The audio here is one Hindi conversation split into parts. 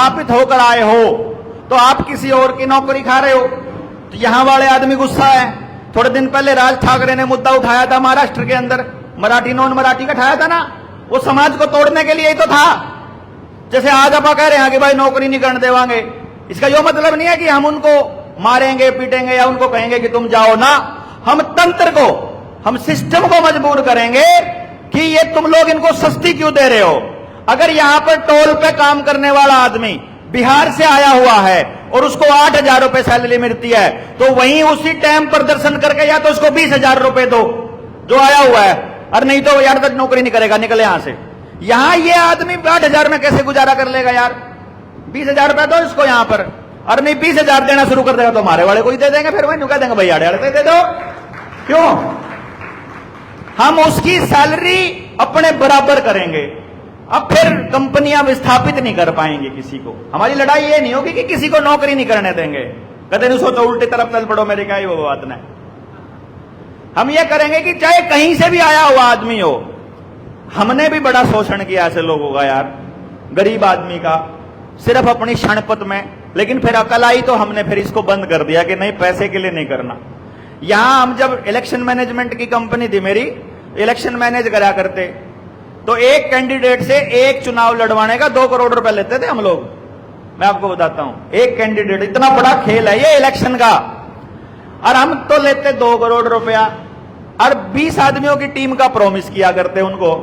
विस्थापित होकर आए हो तो आप किसी और की नौकरी खा रहे हो। तो यहां वाले आदमी गुस्सा है। थोड़े दिन पहले राज ठाकरे ने मुद्दा उठाया था महाराष्ट्र के अंदर, मराठी नॉन मराठी का उठाया था ना, वो समाज को तोड़ने के लिए ही तो था। जैसे आज आप कह रहे हैं कि भाई नौकरी नहीं करने देवांगे, इसका यो मतलब नहीं है कि हम उनको मारेंगे पीटेंगे या उनको कहेंगे कि तुम जाओ ना। हम तंत्र को, हम सिस्टम को मजबूर करेंगे कि ये तुम लोग इनको सस्ती क्यों दे रहे हो। अगर यहां पर टोल पे काम करने वाला आदमी बिहार से आया हुआ है और उसको 8,000 रुपए सैलरी मिलती है, तो वहीं उसी टाइम प्रदर्शन करके या तो उसको 20,000 रुपए दो जो आया हुआ है, और नहीं तो यार तक नौकरी नहीं करेगा, निकले यहां से। यहां ये आदमी 8,000 में कैसे गुजारा कर लेगा यार? 20,000 रुपए दो इसको यहां पर, और नहीं 20,000 देना शुरू कर देगा तो हमारे वाले को ही दे देंगे, फिर वही कह देंगे भैया दे दो। क्यों? हम उसकी सैलरी अपने बराबर करेंगे। अब फिर कंपनियां विस्थापित नहीं कर पाएंगे किसी को। हमारी लड़ाई ये नहीं होगी कि किसी को नौकरी नहीं करने देंगे, कहते नहीं सोचो उल्टी तरफ चल पड़ो मेरी, क्या वो बात नहीं। हम ये करेंगे कि चाहे कहीं से भी आया हुआ आदमी हो, हमने भी बड़ा शोषण किया ऐसे लोगों का यार, गरीब आदमी का, सिर्फ अपनी क्षणपत में। लेकिन फिर अकल आई तो हमने फिर इसको बंद कर दिया कि नहीं, पैसे के लिए नहीं करना। यहां हम जब इलेक्शन मैनेजमेंट की कंपनी थी मेरी, इलेक्शन मैनेज करा करते, तो एक कैंडिडेट से एक चुनाव लड़वाने का 2 करोड़ रुपए लेते थे हम लोग। मैं आपको बताता हूं, एक कैंडिडेट, इतना बड़ा खेल है ये इलेक्शन का, और हम तो लेते 2 करोड़ रुपया, और 20 आदमियों की टीम का प्रॉमिस किया करते उनको,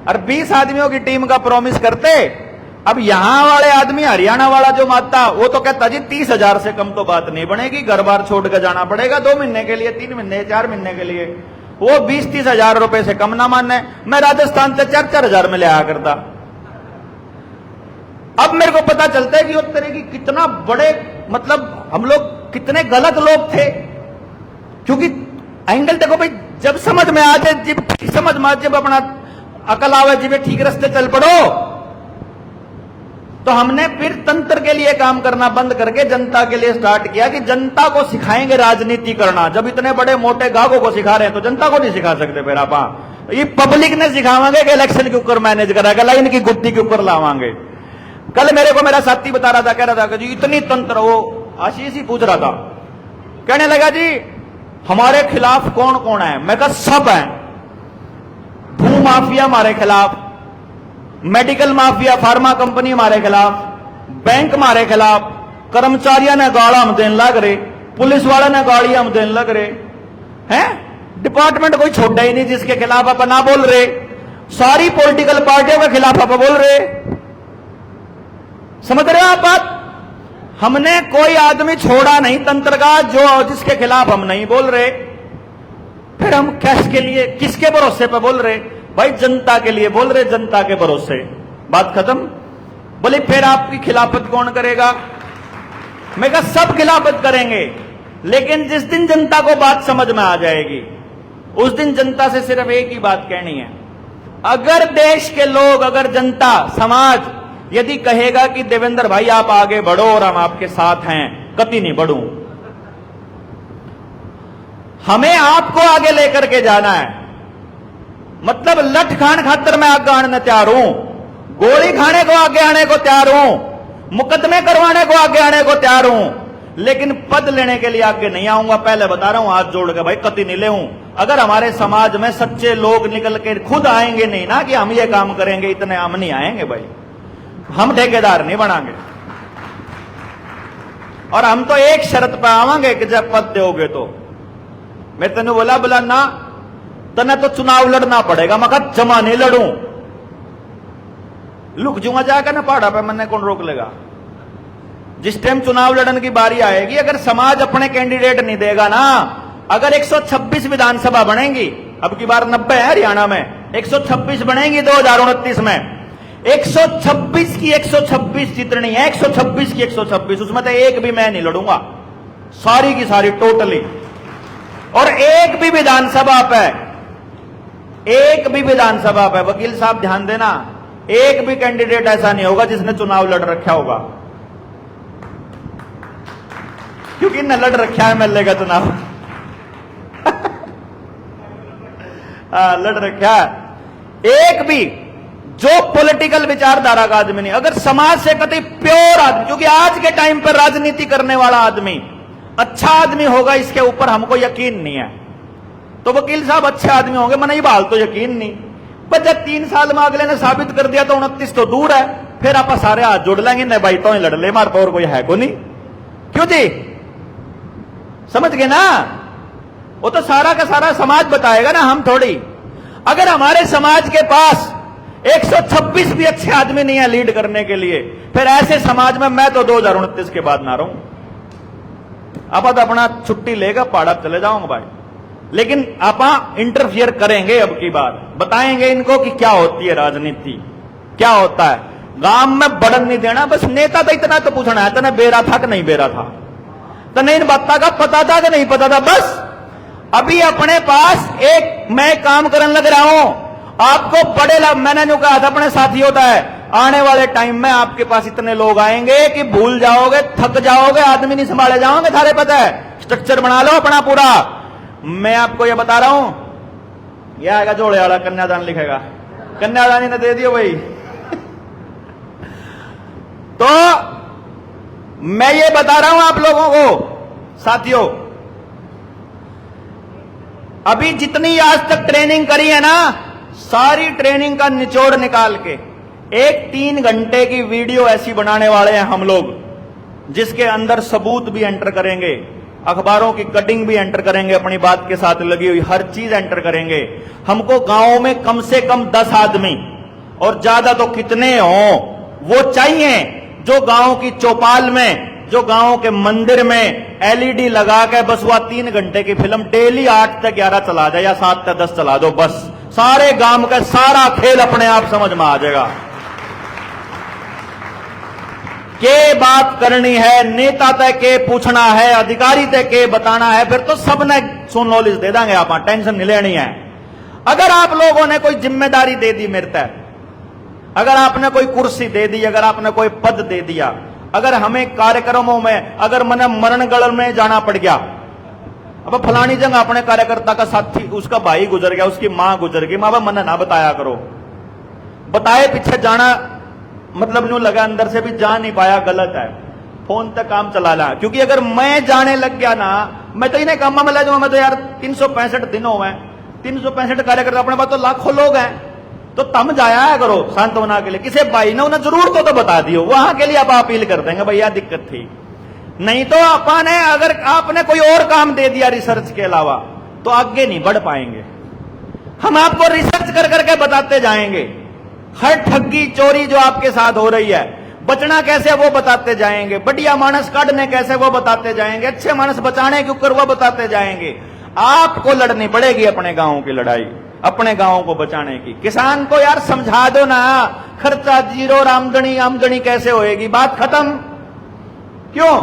और 20 आदमियों की टीम का प्रॉमिस करते। अब यहां वाले आदमी, हरियाणा वाला जो माता, वो तो कहता जी 30,000 से कम तो बात नहीं बनेगी, घर बार छोड़ कर जाना पड़ेगा 2 महीने के लिए, 3 महीने, 4 महीने के लिए। वो 20-30 हजार रुपए से कम ना माने। मैं राजस्थान से 4-4 हजार में ले आया करता। अब मेरे को पता चलता है कि उस तरह की कितना बड़े, मतलब हम लोग कितने गलत लोग थे। क्योंकि एंगल देखो भाई, जब समझ में आ जाए, जब समझ में आ, जब अपना अकल आवे, जब ठीक रास्ते चल पड़ो, तो हमने फिर तंत्र के लिए काम करना बंद करके जनता के लिए स्टार्ट किया कि जनता को सिखाएंगे राजनीति करना। जब इतने बड़े मोटे गाहकों को सिखा रहे हैं तो जनता को नहीं सिखा सकते फिर आप। ये पब्लिक ने सिखावांगे कि इलेक्शन के ऊपर मैनेज कराएगा, लाइन की गुत्ती के ऊपर लावांगे। कल मेरे को मेरा साथी बता रहा था, कह रहा था कि जी इतनी तंत्र, वो आशीष ही पूछ रहा था, कहने लगा जी हमारे खिलाफ कौन कौन है। मैं कहा सब है, भू माफिया हमारे खिलाफ, मेडिकल माफिया, फार्मा कंपनी हमारे खिलाफ, बैंक हमारे खिलाफ, कर्मचारियों ने गाड़ा हम देने लग रहे, पुलिस वाले ने गाड़ी हम देने लग रहे हैं। डिपार्टमेंट कोई छोटा ही नहीं जिसके खिलाफ आप ना बोल रहे। सारी पॉलिटिकल पार्टियों के खिलाफ आप बोल रहे। समझ रहे हो आप बात? हमने कोई आदमी छोड़ा नहीं तंत्र का जो जिसके खिलाफ हम नहीं बोल रहे। फिर हम किसके लिए, किसके भरोसे पर बोल रहे? भाई जनता के लिए बोल रहे, जनता के भरोसे। बात खत्म। बोले फिर आपकी खिलाफत कौन करेगा? मैं कहा सब खिलाफत करेंगे, लेकिन जिस दिन जनता को बात समझ में आ जाएगी उस दिन जनता से सिर्फ एक ही बात कहनी है। अगर देश के लोग, अगर जनता, समाज यदि कहेगा कि देवेंद्र भाई आप आगे बढ़ो और हम आपके साथ हैं, कभी नहीं बढ़ूं। हमें आपको आगे लेकर के जाना है। मतलब लठ खान खातर मैं आगे आने तैयार हूं, गोली खाने को आगे आने को तैयार हूं, मुकदमे करवाने को आगे आने को तैयार हूं, लेकिन पद लेने के लिए आगे नहीं आऊंगा। पहले बता रहा हूं हाथ जोड़ के, भाई कति नहीं ले हूं। अगर हमारे समाज में सच्चे लोग निकल के खुद आएंगे नहीं ना कि हम ये काम करेंगे, इतने हम नहीं आएंगे भाई, हम ठेकेदार नहीं बनाएंगे। और हम तो एक शर्त पे आवांगे कि जब पद दोगे तो। मैं तेने बोला ना तने तो चुनाव लड़ना पड़ेगा। मैं कहा जमा नहीं लड़ूं, लुक जूंगा जाकर ना पहाड़ा पे, मैंने कौन रोक लेगा। जिस टाइम चुनाव लड़ने की बारी आएगी, अगर समाज अपने कैंडिडेट नहीं देगा ना, अगर 126 विधानसभा बनेंगी, अब की बार 90 है हरियाणा में, 126 बनेंगी 2029 में, 126 की 126 जितनी है, 126 की 126, उसमें तो एक भी मैं नहीं लड़ूंगा, सारी की सारी टोटली। और एक भी विधानसभा पे, एक भी विधानसभा पे, वकील साहब ध्यान देना, एक भी कैंडिडेट ऐसा नहीं होगा जिसने चुनाव लड़ रखा होगा, क्योंकि न लड़ रखा है एमएलए का चुनाव। लड़ रखा है। एक भी जो पॉलिटिकल विचारधारा का आदमी नहीं, अगर समाज से कभी प्योर आदमी, क्योंकि आज के टाइम पर राजनीति करने वाला आदमी अच्छा आदमी होगा इसके ऊपर हमको यकीन नहीं है। तो वकील साहब अच्छे आदमी होंगे, मन ही बाल तो यकीन नहीं, पर जब 3 साल में अगले ने साबित कर दिया तो 29 तो दूर है, फिर आप सारे हाथ जोड़ लेंगे, नहीं भाई तो ही लड़ ले, मार और कोई है को नहीं। क्यों जी, समझ गए ना? वो तो सारा का सारा समाज बताएगा ना, हम थोड़ी। अगर हमारे समाज के पास 126 भी अच्छे आदमी नहीं है लीड करने के लिए, फिर ऐसे समाज में मैं तो 2029 के बाद ना रहूं। आप तो अपना छुट्टी लेकर पहाड़ा चले जाऊंगा भाई, लेकिन आप इंटरफियर करेंगे। अब की बार बताएंगे इनको कि क्या होती है राजनीति, क्या होता है। गांव में बढ़न नहीं देना, बस नेता तो इतना तो पूछना है, तने बेरा था कि नहीं बेरा था, तने इन बात का पता था कि नहीं पता था। बस अभी अपने पास एक मैं काम करने लग रहा हूं, आपको बड़े लाभ, मैंने जो कहा था अपने साथी होता है, आने वाले टाइम में आपके पास इतने लोग आएंगे कि भूल जाओगे, थक जाओगे, आदमी नहीं संभाले जाओगे, थारे पता है। स्ट्रक्चर बना लो अपना पूरा। मैं आपको यह बता रहा हूं, यह आएगा जोड़े वाला, कन्यादान लिखेगा, कन्यादान ही ने दे दियो भाई। तो मैं ये बता रहा हूं आप लोगों को साथियों, अभी जितनी आज तक ट्रेनिंग करी है ना, सारी ट्रेनिंग का निचोड़ निकाल के एक 3 घंटे की वीडियो ऐसी बनाने वाले हैं हम लोग, जिसके अंदर सबूत भी एंटर करेंगे, अखबारों की कटिंग भी एंटर करेंगे, अपनी बात के साथ लगी हुई हर चीज एंटर करेंगे। हमको गांव में कम से कम 10 आदमी, और ज्यादा तो कितने हों वो चाहिए, जो गांव की चौपाल में, जो गांव के मंदिर में एलईडी लगा के बस वह 3 घंटे की फिल्म डेली 8 से 11 चला दे या 7 से 10 चला दो, बस सारे गांव का सारा खेल अपने आप समझ में आ जाएगा। के बात करनी है, नेता तय के पूछना है, अधिकारी तय के बताना है, फिर तो सबने सुन नॉलेज दे देंगे, आप टेंशन नहीं लेनी है। अगर आप लोगों ने कोई जिम्मेदारी दे दी मेरे तय, अगर आपने कोई कुर्सी दे दी, अगर आपने कोई पद दे दिया, अगर हमें कार्यक्रमों में, अगर मैंने मरण गढ़ में जाना पड़ गया, अब फलानी जगह अपने कार्यकर्ता का साथी, उसका भाई गुजर गया, उसकी मां गुजर गई, मां मन ना बताया करो, बताए पीछे जाना मतलब न्यू लगा अंदर से भी जा नहीं पाया, गलत है। फोन तक काम चला ला, क्योंकि अगर मैं जाने लग गया ना, मैं तो इन्हें काम में ले जाऊंगा। मैं तो यार 365 दिनों में 365 कार्यकर्ता, अपने पास तो लाखों लोग हैं, तो तम जाया करो सांत्वना के लिए। किसी भाई ने उन्हें जरूर तो बता दियो, वहां के लिए आप अपील कर देंगे भैया दिक्कत थी, नहीं तो आपने अगर आपने कोई और काम दे दिया रिसर्च के अलावा, तो आगे नहीं बढ़ पाएंगे। हम आपको रिसर्च कर करके बताते जाएंगे, हर ठगी चोरी जो आपके साथ हो रही है, बचना कैसे वो बताते जाएंगे, बढ़िया मानस काटने कैसे वो बताते जाएंगे, अच्छे मानस बचाने के ऊपर वो बताते जाएंगे। आपको लड़नी पड़ेगी अपने गांव की लड़ाई, अपने गांव को बचाने की। किसान को यार समझा दो ना, खर्चा जीरो और आमदनी कैसे होएगी, बात खत्म। क्यों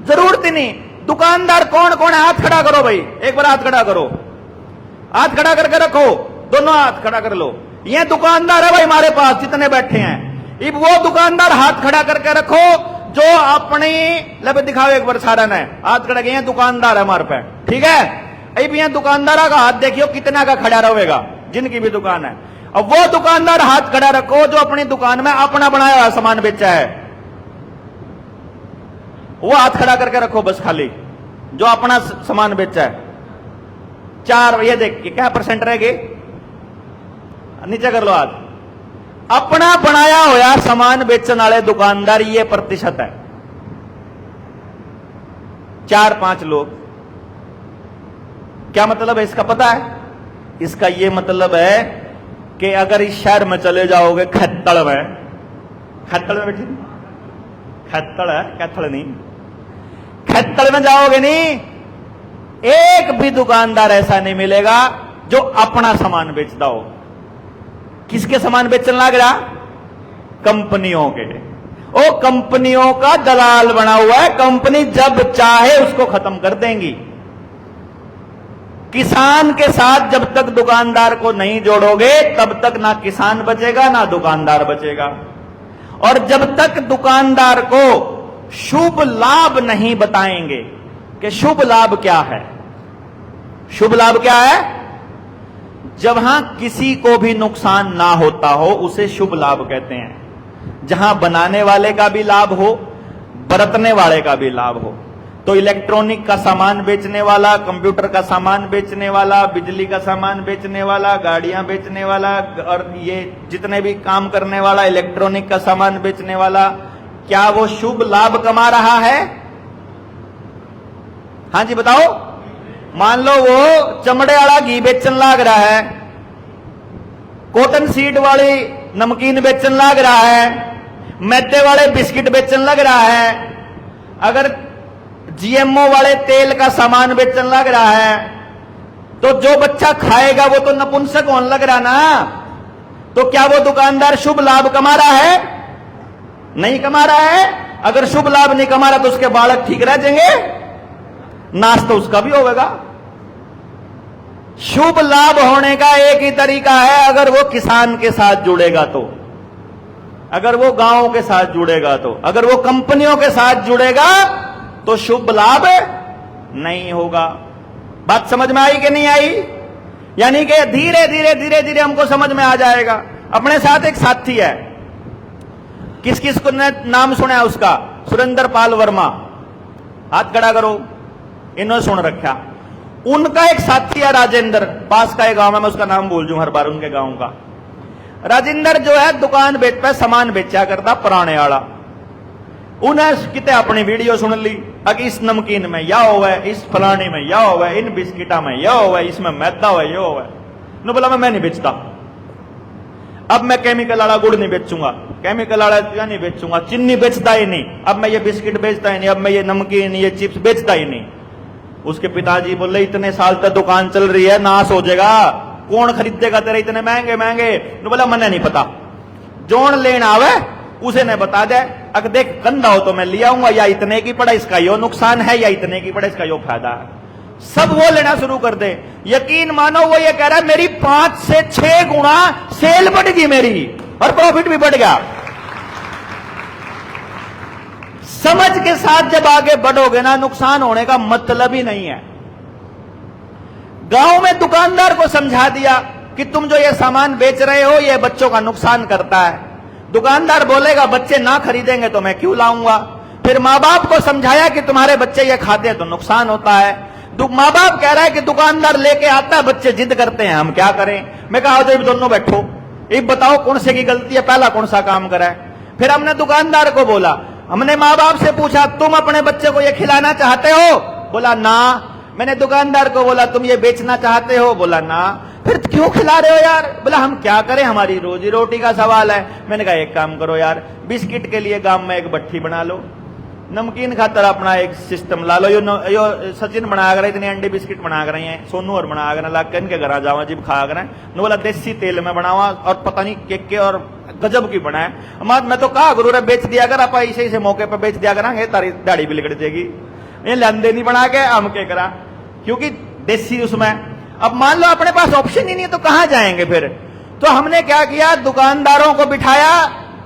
जरूरत ही नहीं। दुकानदार कौन कौन है, हाथ खड़ा करो भाई, एक बार हाथ खड़ा करो, हाथ खड़ा करके रखो, दोनों हाथ खड़ा कर लो। ये दुकानदार है भाई हमारे पास जितने बैठे हैं, अब वो दुकानदार हाथ खड़ा करके रखो जो अपनी लब दिखाओ एक बार सारा ने हाथ खड़ा किए, दुकानदार है हमारे पे, ठीक है। अब ये दुकानदार का हाथ देखियो कितना का खड़ा रहेगा, जिनकी भी दुकान है। अब वो दुकानदार हाथ खड़ा रखो जो अपनी दुकान में अपना बनाया हुआ सामान बेचा है, वो हाथ खड़ा करके रखो बस, खाली जो अपना सामान बेचा है। 4 ये देख क्या % रहेगी, नीचे कर लो हाथ। अपना बनाया हुआ सामान बेचने वाले दुकानदार ये प्रतिशत है, 4-5 लोग। क्या मतलब है इसका पता है? इसका ये मतलब है कि अगर इस शहर में चले जाओगे, खत्तड़ में बैठे, खत्तड़ है कैथड़ नहीं, खत्तड़ में जाओगे नहीं, एक भी दुकानदार ऐसा नहीं मिलेगा जो अपना सामान बेचता हो। किसके सामान बेचने लग रहा? कंपनियों के। ओ कंपनियों का दलाल बना हुआ है, कंपनी जब चाहे उसको खत्म कर देंगी। किसान के साथ जब तक दुकानदार को नहीं जोड़ोगे तब तक ना किसान बचेगा ना दुकानदार बचेगा। और जब तक दुकानदार को शुभ लाभ नहीं बताएंगे कि शुभ लाभ क्या है, शुभ लाभ क्या है, जहां किसी को भी नुकसान ना होता हो उसे शुभ लाभ कहते हैं। जहां बनाने वाले का भी लाभ हो, बरतने वाले का भी लाभ हो। तो इलेक्ट्रॉनिक का सामान बेचने वाला, कंप्यूटर का सामान बेचने वाला, बिजली का सामान बेचने वाला, गाड़ियां बेचने वाला, और ये जितने भी काम करने वाला, इलेक्ट्रॉनिक का सामान बेचने वाला, क्या वो शुभ लाभ कमा रहा है? हाँ जी बताओ। मान लो वो चमड़े वाला घी बेचन लाग रहा है, कॉटन सीड वाली नमकीन बेचन लाग रहा है, मैदे वाले बिस्किट बेचन लग रहा है, अगर जीएमओ वाले तेल का सामान बेचन लग रहा है, तो जो बच्चा खाएगा वो तो नपुंसक होने लग रहा ना। तो क्या वो दुकानदार शुभ लाभ कमा रहा है? नहीं कमा रहा है। अगर शुभ लाभ नहीं कमा रहा तो उसके बालक ठीक रह जाएंगे, नाश तो उसका भी होगा। शुभ लाभ होने का एक ही तरीका है, अगर वो किसान के साथ जुड़ेगा तो, अगर वो गांव के साथ जुड़ेगा तो, अगर वो कंपनियों के साथ जुड़ेगा तो शुभ लाभ नहीं होगा। बात समझ में आई कि नहीं आई? यानी कि धीरे धीरे धीरे धीरे हमको समझ में आ जाएगा। अपने साथ एक साथी है, किस किस को नाम सुना है उसका? सुरेंद्र पाल वर्मा, हाथ खड़ा करो। इन्होंने सुन रखा। उनका एक साथी है राजेंद्र, पास का एक गांव है, मैं उसका नाम भूल जाऊं हर बार उनके गांव का। राजेंद्र जो है दुकान बेचता है, सामान बेचा करता पुराने वाला। उन्हें कितने अपनी वीडियो सुन ली, अगर इस नमकीन में या हुआ है, इस फलाने में या हुआ है, इन बिस्किटा में या हुआ है, इसमें मैदा हुआ है, ये हुआ है। नो बोला मैं नहीं बेचता, अब मैं केमिकल वाला गुड़ नहीं बेचूंगा, केमिकल वाला नहीं बेचूंगा, चीनी बेचता ही नहीं, अब मैं ये बिस्किट बेचता ही नहीं, अब मैं ये नमकीन ये चिप्स बेचता ही नहीं। उसके पिताजी बोले इतने साल तक दुकान चल रही है, नाश हो जाएगा, कौन खरीदेगा तेरे इतने महंगे महंगे। तो बोला मैंने नहीं पता, जोन लेन आवे उसे ने बता दे, अगर देख गंदा हो तो मैं ले आऊंगा, या इतने की पड़ा इसका यो नुकसान है, या इतने की पड़ा इसका यो फायदा है। सब वो लेना शुरू कर दे। यकीन मानो वो ये कह रहा है मेरी 5 से 6 गुना सेल बढ़ गई मेरी, और प्रॉफिट भी बढ़ गया। समझ के साथ जब आगे बढ़ोगे ना, नुकसान होने का मतलब ही नहीं है। गांव में दुकानदार को समझा दिया कि तुम जो ये सामान बेच रहे हो ये बच्चों का नुकसान करता है। दुकानदार बोलेगा बच्चे ना खरीदेंगे तो मैं क्यों लाऊंगा। फिर माँ बाप को समझाया कि तुम्हारे बच्चे ये खाते हैं तो नुकसान होता है। माँ बाप कह रहा है कि दुकानदार लेके आता है, बच्चे जिद करते हैं, हम क्या करें। मैं कहा तो दोनों बैठो, एक बताओ कौन से की गलती है, पहला कौन सा काम करा है। फिर हमने दुकानदार को बोला, हमने माँ बाप से पूछा तुम अपने बच्चे को ये खिलाना चाहते हो? बोला ना। मैंने दुकानदार को बोला तुम ये बेचना चाहते हो? बोला ना। फिर क्यों खिला रहे हो यार? बोला हम क्या करें, हमारी रोजी रोटी का सवाल है। मैंने कहा एक काम करो यार, बिस्किट के लिए गांव में एक भट्ठी बना लो, नमकीन खातर अपना एक सिस्टम ला लो। यो सचिन बना कर इतने अंडे बिस्किट बना कर हैं, सोनू और बना कर ला के इनके घर जावा जिब खा कर। बोला देसी तेल में बनावा और पता नहीं के और गजब की बनाए। मैं तो कहा गुरु रे बेच दिया कर, आप ऐसे ऐसे मौके पर बेच दिया करा, तारी दाढ़ी भी लिकड़ जाएगी। ये लंदे नहीं बना के हम क्या करा, क्योंकि देसी उसमें। अब मान लो अपने पास ऑप्शन ही नहीं है तो कहां जाएंगे फिर। तो हमने क्या किया, दुकानदारों को बिठाया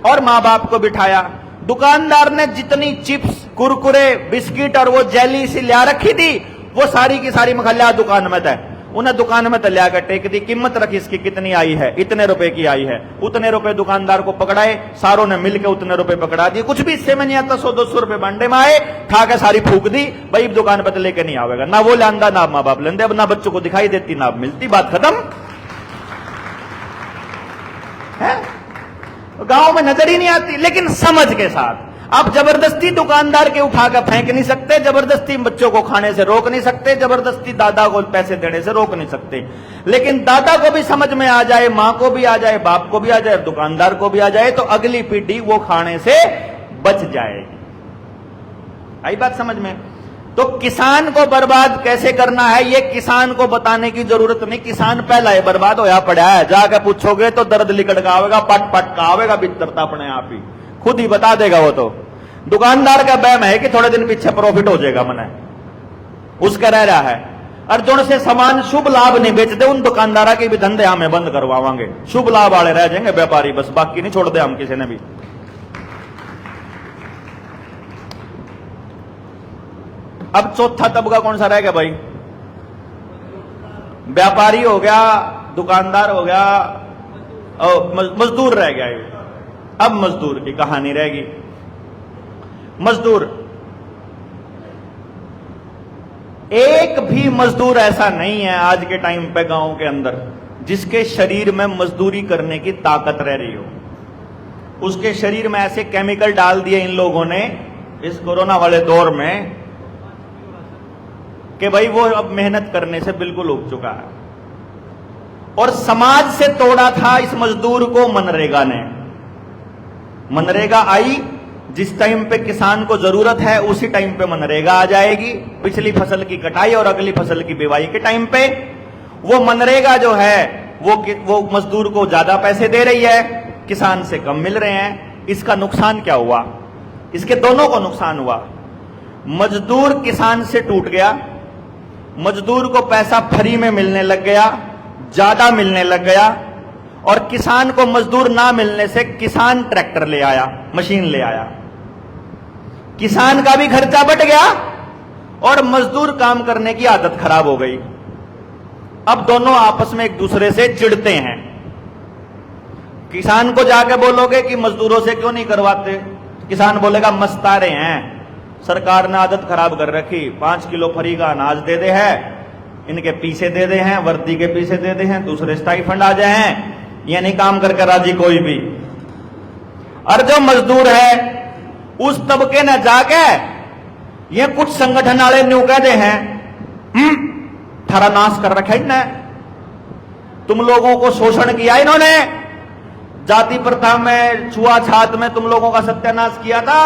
और माँ बाप को बिठाया। दुकानदार ने जितनी चिप्स कुरकुरे बिस्किट और वो जेली सी लिया रखी थी वो सारी की सारी मखल्या दुकान में था। उन्हें दुकान में तल्या कर टेक दी, कीमत रखी इसकी कितनी आई है, इतने रुपए की आई है। उतने रुपए दुकानदार को पकड़ाए, सारों ने मिलकर उतने रुपए पकड़ा दिए। कुछ भी इससे में नहीं आता, 100-200 रुपए बांडे में आए, खा के सारी फूक दी। भाई दुकान पर तो लेके नहीं आवेगा, ना वो लांदा ना माँ बाप लेंदे, अब ना बच्चों को दिखाई देती ना मिलती, बात खत्म है। गांव में नजर ही नहीं आती। लेकिन समझ के साथ आप जबरदस्ती दुकानदार के उठाकर फेंक नहीं सकते, जबरदस्ती बच्चों को खाने से रोक नहीं सकते, जबरदस्ती दादा को पैसे देने से रोक नहीं सकते। लेकिन दादा को भी समझ में आ जाए, मां को भी आ जाए, बाप को भी आ जाए, दुकानदार को भी आ जाए, तो अगली पीढ़ी वो खाने से बच जाएगी। आई बात समझ में? तो किसान को बर्बाद कैसे करना है ये किसान को बताने की जरूरत नहीं। किसान पहला ही बर्बाद होया पड़ा है, जाकर पूछोगे तो दर्द लिकड़ का आवेगा, पट पट का आवेगा, बिस्तरता अपने आप ही खुद ही बता देगा वो। तो दुकानदार का बहम है कि थोड़े दिन पीछे प्रॉफिट हो जाएगा, मने उसका रह रहा है। अर्जुन से सामान शुभ लाभ नहीं बेचते, उन दुकानदारा के भी धंधे हमें बंद करवावांगे। शुभ लाभ वाले रह जाएंगे व्यापारी, बस बाकी नहीं छोड़ दे हम किसी ने भी। अब चौथा तबका कौन सा रह गया भाई? व्यापारी हो गया, दुकानदार हो गया, मजदूर रह गया। अब मजदूर की कहानी रहेगी। मजदूर, एक भी मजदूर ऐसा नहीं है आज के टाइम पे गांव के अंदर जिसके शरीर में मजदूरी करने की ताकत रह रही हो। उसके शरीर में ऐसे केमिकल डाल दिए इन लोगों ने इस कोरोना वाले दौर में कि भाई वो अब मेहनत करने से बिल्कुल उब चुका है। और समाज से तोड़ा था इस मजदूर को मनरेगा ने। मनरेगा आई, जिस टाइम पे किसान को जरूरत है उसी टाइम पे मनरेगा आ जाएगी, पिछली फसल की कटाई और अगली फसल की बिवाई के टाइम पे। वो मनरेगा जो है वो मजदूर को ज्यादा पैसे दे रही है, किसान से कम मिल रहे हैं। इसका नुकसान क्या हुआ? इसके दोनों को नुकसान हुआ। मजदूर किसान से टूट गया, मजदूर को पैसा फ्री में मिलने लग गया, ज्यादा मिलने लग गया, और किसान को मजदूर ना मिलने से किसान ट्रैक्टर ले आया, मशीन ले आया। किसान का भी खर्चा बढ़ गया और मजदूर काम करने की आदत खराब हो गई। अब दोनों आपस में एक दूसरे से चिढ़ते हैं। किसान को जाके बोलोगे कि मजदूरों से क्यों नहीं करवाते, किसान बोलेगा मस्तारे हैं, सरकार ने आदत खराब कर रखी, 5 किलो फ्री का अनाज दे दे है, इनके पीछे दे दे हैं, वर्दी के पीछे दे दे हैं, दूसरे स्टाइफंड आ जाए हैं, ये नहीं काम करके राजी कोई भी। और जो मजदूर है उस तबके ने जाके ये कुछ संगठन वाले न्यू कहते हैं, थारा नाश कर रखा इन्होंने, तुम लोगों को शोषण किया इन्होंने, जाति प्रथा में, छुआछात में तुम लोगों का सत्यानाश किया था,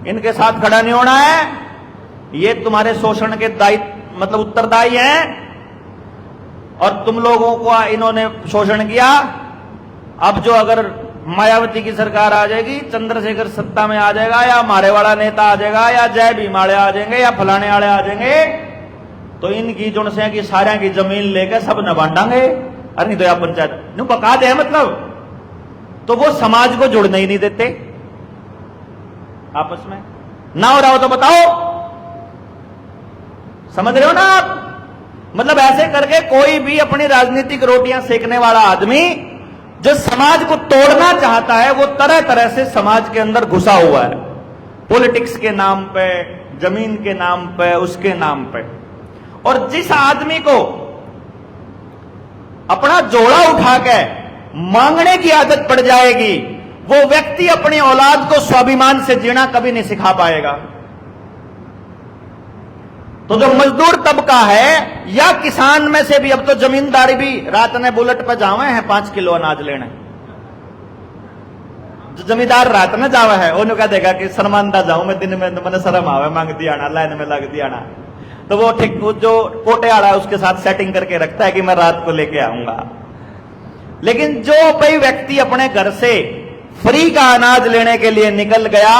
इनके साथ खड़ा नहीं होना है, ये तुम्हारे शोषण के दायित्व मतलब उत्तरदायी हैं और तुम लोगों को इन्होंने शोषण किया। अब जो अगर मायावती की सरकार आ जाएगी, चंद्रशेखर सत्ता में आ जाएगा, या हमारे वाला नेता आ जाएगा, या जय भीम वाले आ जाएंगे, या फलाने वाले आ जाएंगे, तो इनकी जुड़ से की सारे की जमीन लेकर सब न बांटेंगे। अरे नहीं तो या पंचायत नु पका दे, मतलब तो वो समाज को जुड़ने ही नहीं देते आपस में। ना हो रहा हो तो बताओ, समझ रहे हो ना आप? मतलब ऐसे करके कोई भी अपनी राजनीतिक रोटियां सेकने वाला आदमी जो समाज को तोड़ना चाहता है, वो तरह तरह से समाज के अंदर घुसा हुआ है, पॉलिटिक्स के नाम पे, जमीन के नाम पे, उसके नाम पे। और जिस आदमी को अपना जोड़ा उठा के मांगने की आदत पड़ जाएगी, वो व्यक्ति अपनी औलाद को स्वाभिमान से जीना कभी नहीं सिखा पाएगा। तो जो मजदूर तबका है या किसान में से भी, अब तो जमींदारी भी रात ने बुलेट पे जावे हैं 5 किलो अनाज लेने, जो जमींदार रात में जावे है उन्होंने क्या देगा कि शर्मांदा जाऊं मैं, दिन में मैंने शर्म आवे, मांग दिया ना, लाइन में लग दिया ना, तो वो ठीक जो कोटे वाला है उसके साथ सेटिंग करके रखता है कि मैं रात को लेके आऊंगा। लेकिन जो कोई व्यक्ति अपने घर से फ्री का अनाज लेने के लिए निकल गया,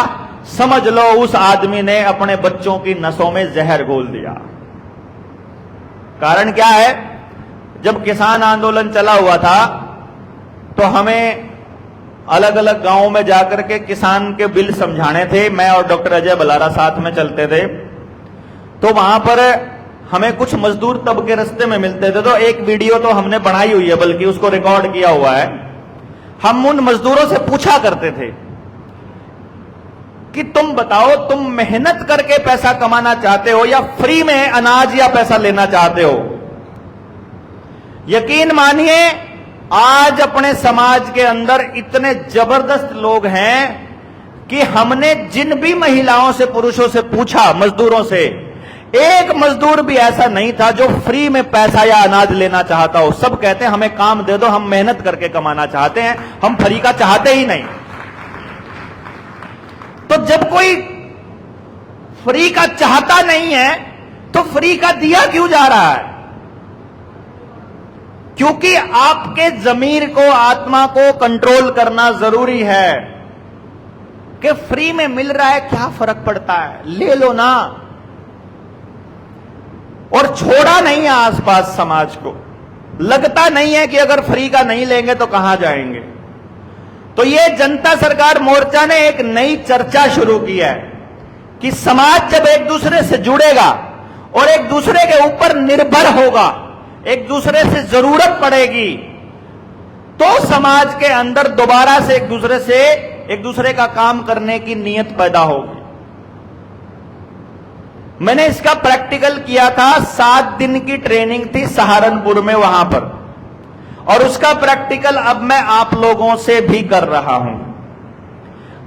समझ लो उस आदमी ने अपने बच्चों की नसों में जहर घोल दिया। कारण क्या है? जब किसान आंदोलन चला हुआ था तो हमें अलग अलग गांवों में जाकर के किसान के बिल समझाने थे। मैं और डॉक्टर अजय बलारा साथ में चलते थे, तो वहां पर हमें कुछ मजदूर तबके रास्ते में मिलते थे। तो एक वीडियो तो हमने बनाई हुई है, बल्कि उसको रिकॉर्ड किया हुआ है। हम उन मजदूरों से पूछा करते थे कि तुम बताओ, तुम मेहनत करके पैसा कमाना चाहते हो या फ्री में अनाज या पैसा लेना चाहते हो? यकीन मानिए आज अपने समाज के अंदर इतने जबरदस्त लोग हैं कि हमने जिन भी महिलाओं से, पुरुषों से पूछा, मजदूरों से, एक मजदूर भी ऐसा नहीं था जो फ्री में पैसा या अनाज लेना चाहता हो। सब कहते हैं हमें काम दे दो, हम मेहनत करके कमाना चाहते हैं, हम फ्री का चाहते ही नहीं। तो जब कोई फ्री का चाहता नहीं है तो फ्री का दिया क्यों जा रहा है? क्योंकि आपके जमीर को, आत्मा को कंट्रोल करना जरूरी है कि फ्री में मिल रहा है, क्या फर्क पड़ता है, ले लो ना। और छोड़ा नहीं है आसपास समाज को, लगता नहीं है कि अगर फ्री का नहीं लेंगे तो कहां जाएंगे। तो ये जनता सरकार मोर्चा ने एक नई चर्चा शुरू की है कि समाज जब एक दूसरे से जुड़ेगा और एक दूसरे के ऊपर निर्भर होगा, एक दूसरे से जरूरत पड़ेगी तो समाज के अंदर दोबारा से एक दूसरे का काम करने की नीयत पैदा होगी। मैंने इसका प्रैक्टिकल किया था, 7 दिन की ट्रेनिंग थी सहारनपुर में वहां पर, और उसका प्रैक्टिकल अब मैं आप लोगों से भी कर रहा हूं।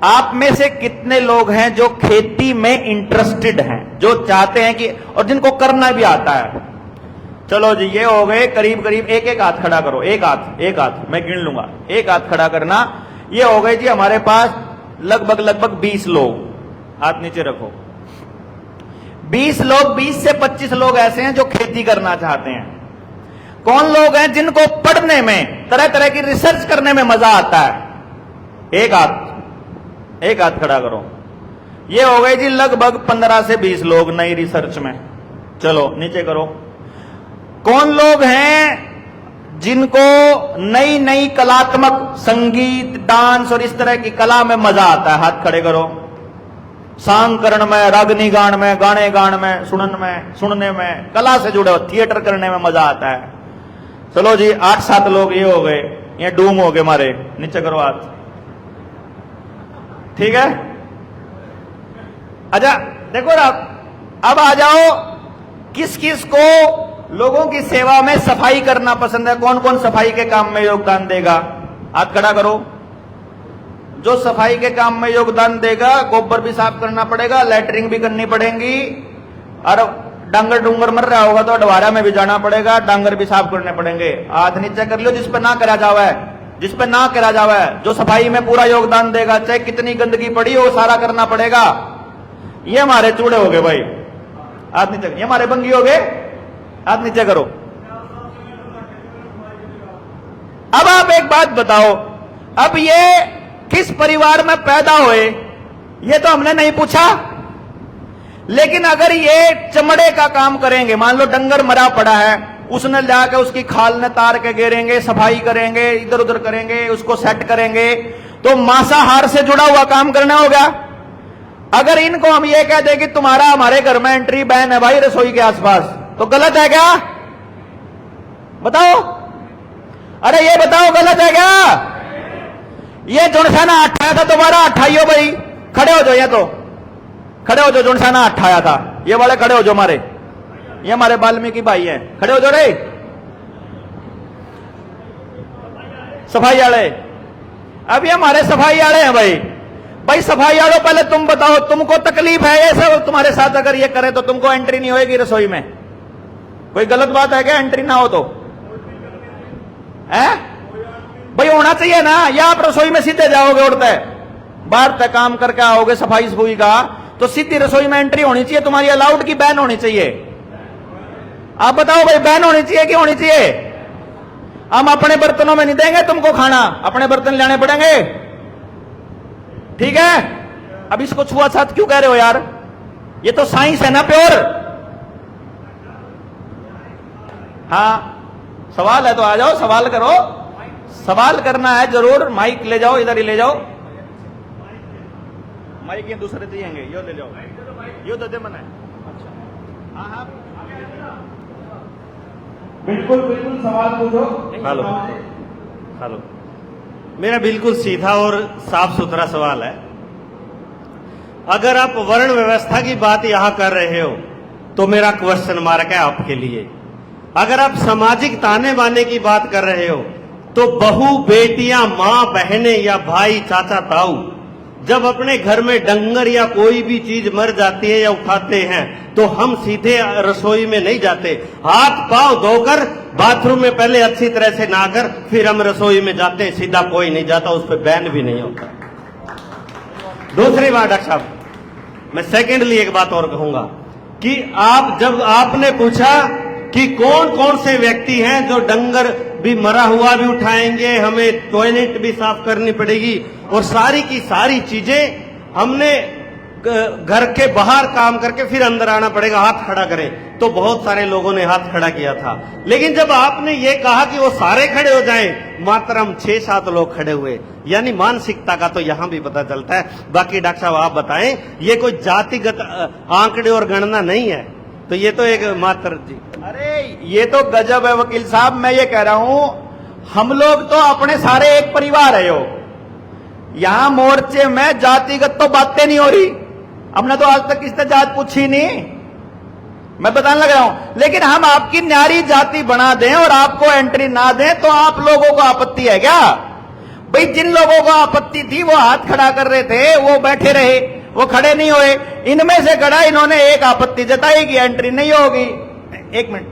आप में से कितने लोग हैं जो खेती में इंटरेस्टेड हैं, जो चाहते हैं कि, और जिनको करना भी आता है? चलो जी, ये हो गए करीब करीब, एक हाथ खड़ा करो, एक हाथ मैं गिन लूंगा, एक हाथ खड़ा करना। ये हो गए जी हमारे पास लगभग 20 लोग। हाथ नीचे रखो। 20 लोग, 20 से 25 लोग ऐसे हैं जो खेती करना चाहते हैं। कौन लोग हैं जिनको पढ़ने में, तरह तरह की रिसर्च करने में मजा आता है? एक हाथ खड़ा करो। ये हो गए जी लगभग 15 से 20 लोग नई रिसर्च में। चलो नीचे करो। कौन लोग हैं जिनको नई नई कलात्मक, संगीत, डांस और इस तरह की कला में मजा आता है? हाथ खड़े करो। सांग करण में, रागनी गान में, गाने गान में, सुनने में, कला से जुड़े हो, थिएटर करने में मजा आता है। चलो जी 8-7 लोग ये हो गए, ये डूम हो गए हमारे। नीचे करो हाथ। ठीक है, अच्छा देखो ना, अब आ जाओ किस किस को लोगों की सेवा में सफाई करना पसंद है। कौन कौन सफाई के काम में योगदान देगा? हाथ खड़ा करो। जो सफाई के काम में योगदान देगा, गोबर भी साफ करना पड़ेगा, लैटरिंग भी करनी पड़ेगी, और डांगर डूंगर मर रहा होगा तो अडवारा में भी जाना पड़ेगा, डांगर भी साफ करने पड़ेंगे। हाथ नीचे कर लो जिस पे ना करा जावा है, जो सफाई में पूरा योगदान देगा, चाहे कितनी गंदगी पड़ी हो, सारा करना पड़ेगा। ये हमारे चूड़े हो गए भाई, हाथ नीचे। ये हमारे बंगी हो गए, हाथ नीचे करो। अब आप एक बात बताओ, अब ये किस परिवार में पैदा हुए ये तो हमने नहीं पूछा, लेकिन अगर ये चमड़े का काम करेंगे, मान लो डंगर मरा पड़ा है, उसने जाकर उसकी खाल ने तार के घेरेंगे, सफाई करेंगे, इधर उधर करेंगे, उसको सेट करेंगे, तो मांसाहार से जुड़ा हुआ काम करना होगा। अगर इनको हम ये कह दें कि तुम्हारा हमारे घर में एंट्री बैन है भाई रसोई के आसपास, तो गलत है क्या? बताओ, अरे ये बताओ गलत है क्या? ये जुड़साना अठाया था, दोबारा अठाइयो भाई, खड़े हो जाओ। ये तो खड़े हो जाओ, जुड़साना अठाया था, ये वाले खड़े हो जाओ। ये हमारे वाल्मीकि भाई हैं, खड़े हो जाओ रे सफाई वाले। अब ये हमारे सफाई वाले हैं भाई सफाई वालों, पहले तुम बताओ, तुमको तकलीफ है ये सब तुम्हारे साथ अगर ये करे तो तुमको एंट्री नहीं होगी रसोई में? कोई गलत बात है क्या एंट्री ना हो तो? है भाई, होना चाहिए ना। या आप रसोई में सीधे जाओगे, उड़ते बाहर तक काम करके आओगे सफाई सफाई का, तो सीधी रसोई में एंट्री होनी चाहिए तुम्हारी, अलाउड की बैन होनी चाहिए? आप बताओ भाई, बैन होनी चाहिए कि होनी चाहिए? हम अपने बर्तनों में नहीं देंगे तुमको खाना, अपने बर्तन लाने पड़ेंगे। ठीक है, अब इसको छुआछूत क्यों कह रहे हो यार? ये तो साइंस है ना, प्योर। हाँ, सवाल है तो आ जाओ, सवाल करो। सवाल करना है जरूर, माइक ले जाओ, इधर ही ले जाओ। माइक ये दूसरे दिएंगे, यो ले जाओ, यो दे दे मना। अच्छा, हाँ बिल्कुल सवाल पूछो। हेलो, मेरा बिल्कुल सीधा और साफ सुथरा सवाल है। अगर आप वर्ण व्यवस्था की बात यहां कर रहे हो तो मेरा क्वेश्चन मार्क है आपके लिए। अगर आप सामाजिक ताने बाने की बात कर रहे हो तो बहू, बेटियां, मां, बहनें या भाई, चाचा, ताऊ जब अपने घर में डंगर या कोई भी चीज मर जाती है या उठाते हैं तो हम सीधे रसोई में नहीं जाते, हाथ पांव धोकर बाथरूम में पहले अच्छी तरह से नहाकर फिर हम रसोई में जाते हैं। सीधा कोई नहीं जाता, उस पर बैन भी नहीं होता। दूसरी बात डॉक्टर साहब, मैं सेकेंडली एक बात और कहूंगा कि जब आपने पूछा कि कौन कौन से व्यक्ति हैं जो डंगर भी मरा हुआ भी उठाएंगे, हमें टॉयलेट भी साफ करनी पड़ेगी और सारी की सारी चीजें हमने घर के बाहर काम करके फिर अंदर आना पड़ेगा, हाथ खड़ा करें, तो बहुत सारे लोगों ने हाथ खड़ा किया था। लेकिन जब आपने ये कहा कि वो सारे खड़े हो जाएं, मात्र हम 6-7 लोग खड़े हुए, यानी मानसिकता का तो यहां भी पता चलता है। बाकी डॉक्टर साहब आप बताएं, ये कोई जातिगत आंकड़े और गणना नहीं है, तो ये तो एक मात्र जी अरे ये तो गजब है वकील साहब। मैं ये कह रहा हूं, हम लोग तो अपने सारे एक परिवार है। यो यहां मोर्चे में जातिगत तो बातें नहीं हो रही। हमने तो आज तक किसी से जात पूछी नहीं, मैं बताने लग रहा हूं। लेकिन हम आपकी न्यारी जाति बना दें और आपको एंट्री ना दें तो आप लोगों को आपत्ति है क्या? भाई जिन लोगों को आपत्ति थी वो हाथ खड़ा कर रहे थे, वो बैठे रहे, वो खड़े नहीं हुए। इनमें से खड़ा इन्होंने एक आपत्ति जताई कि एंट्री नहीं होगी। एक मिनट,